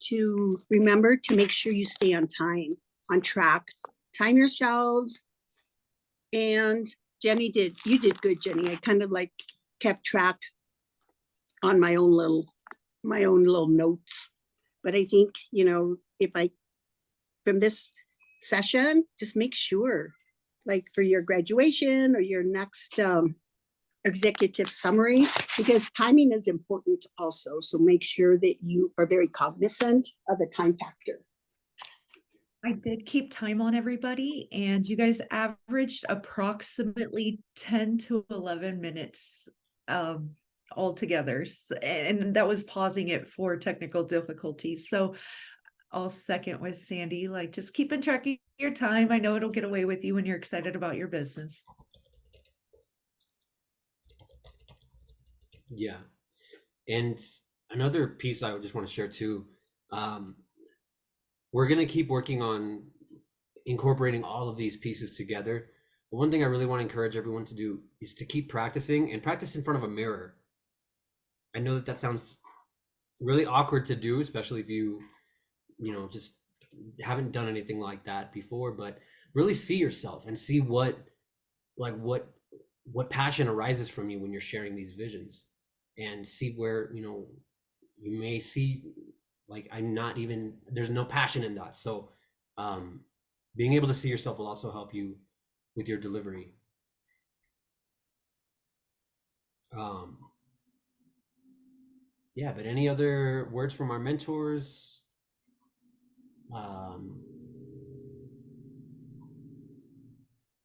G: to remember to make sure you stay on time, on track, time yourselves. And you did good, Jenny. I kind of like kept track on my own little notes. But I think, from this session, just make sure, like for your graduation or your next executive summary, because timing is important also. So make sure that you are very cognizant of the time factor.
A: I did keep time on everybody, and you guys averaged approximately 10 to 11 minutes altogether. And that was pausing it for technical difficulties. So I'll second with Sandy, like just keeping track of your time. I know it'll get away with you when you're excited about your business.
B: Yeah. And another piece I would just want to share too, we're going to keep working on incorporating all of these pieces together. But one thing I really want to encourage everyone to do is to keep practicing and practice in front of a mirror. I know that sounds really awkward to do, especially if you just haven't done anything like that before, but really see yourself and see what passion arises from you when you're sharing these visions, and see where you may see like there's no passion in that. So being able to see yourself will also help you with your delivery. Yeah, but any other words from our mentors?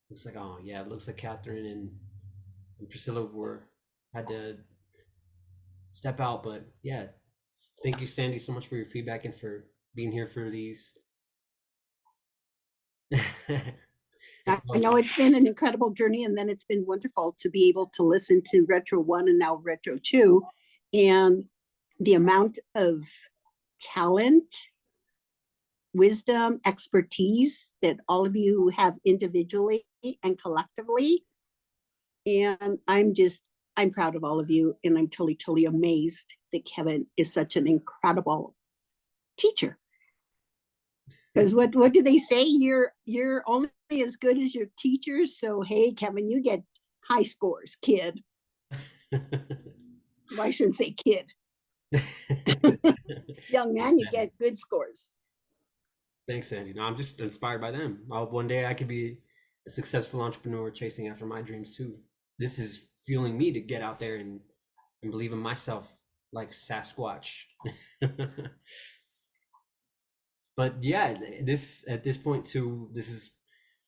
B: Looks like, oh yeah, it looks like Catherine and Priscilla had to step out, but yeah, thank you, Sandy, so much for your feedback and for being here for these.
G: I know it's been an incredible journey, and then it's been wonderful to be able to listen to Retro 1 and now Retro 2, and the amount of talent, wisdom, expertise that all of you have individually and collectively. And I'm proud of all of you, and I'm totally amazed that Kevin is such an incredible teacher. Because what do they say? You're only as good as your teachers. So hey, Kevin, you get high scores, kid. Well, I shouldn't say kid. Young man, you get good scores.
B: Thanks, Sandy. No, I'm just inspired by them. One day I could be a successful entrepreneur chasing after my dreams too. This is fueling me to get out there and believe in myself like Sasquatch. But yeah, at this point too, this is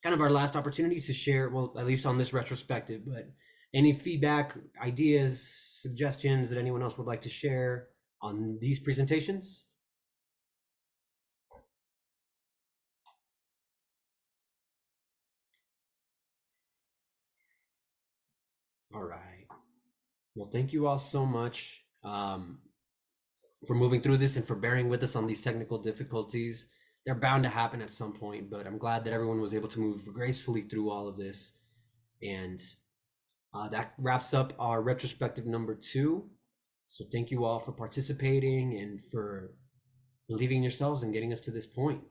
B: kind of our last opportunity to share, well, at least on this retrospective, but any feedback, ideas, suggestions that anyone else would like to share on these presentations? All right. Well, thank you all so much for moving through this and for bearing with us on these technical difficulties. They're bound to happen at some point, but I'm glad that everyone was able to move gracefully through all of this. And that wraps up our retrospective number 2. So thank you all for participating and for believing in yourselves and getting us to this point.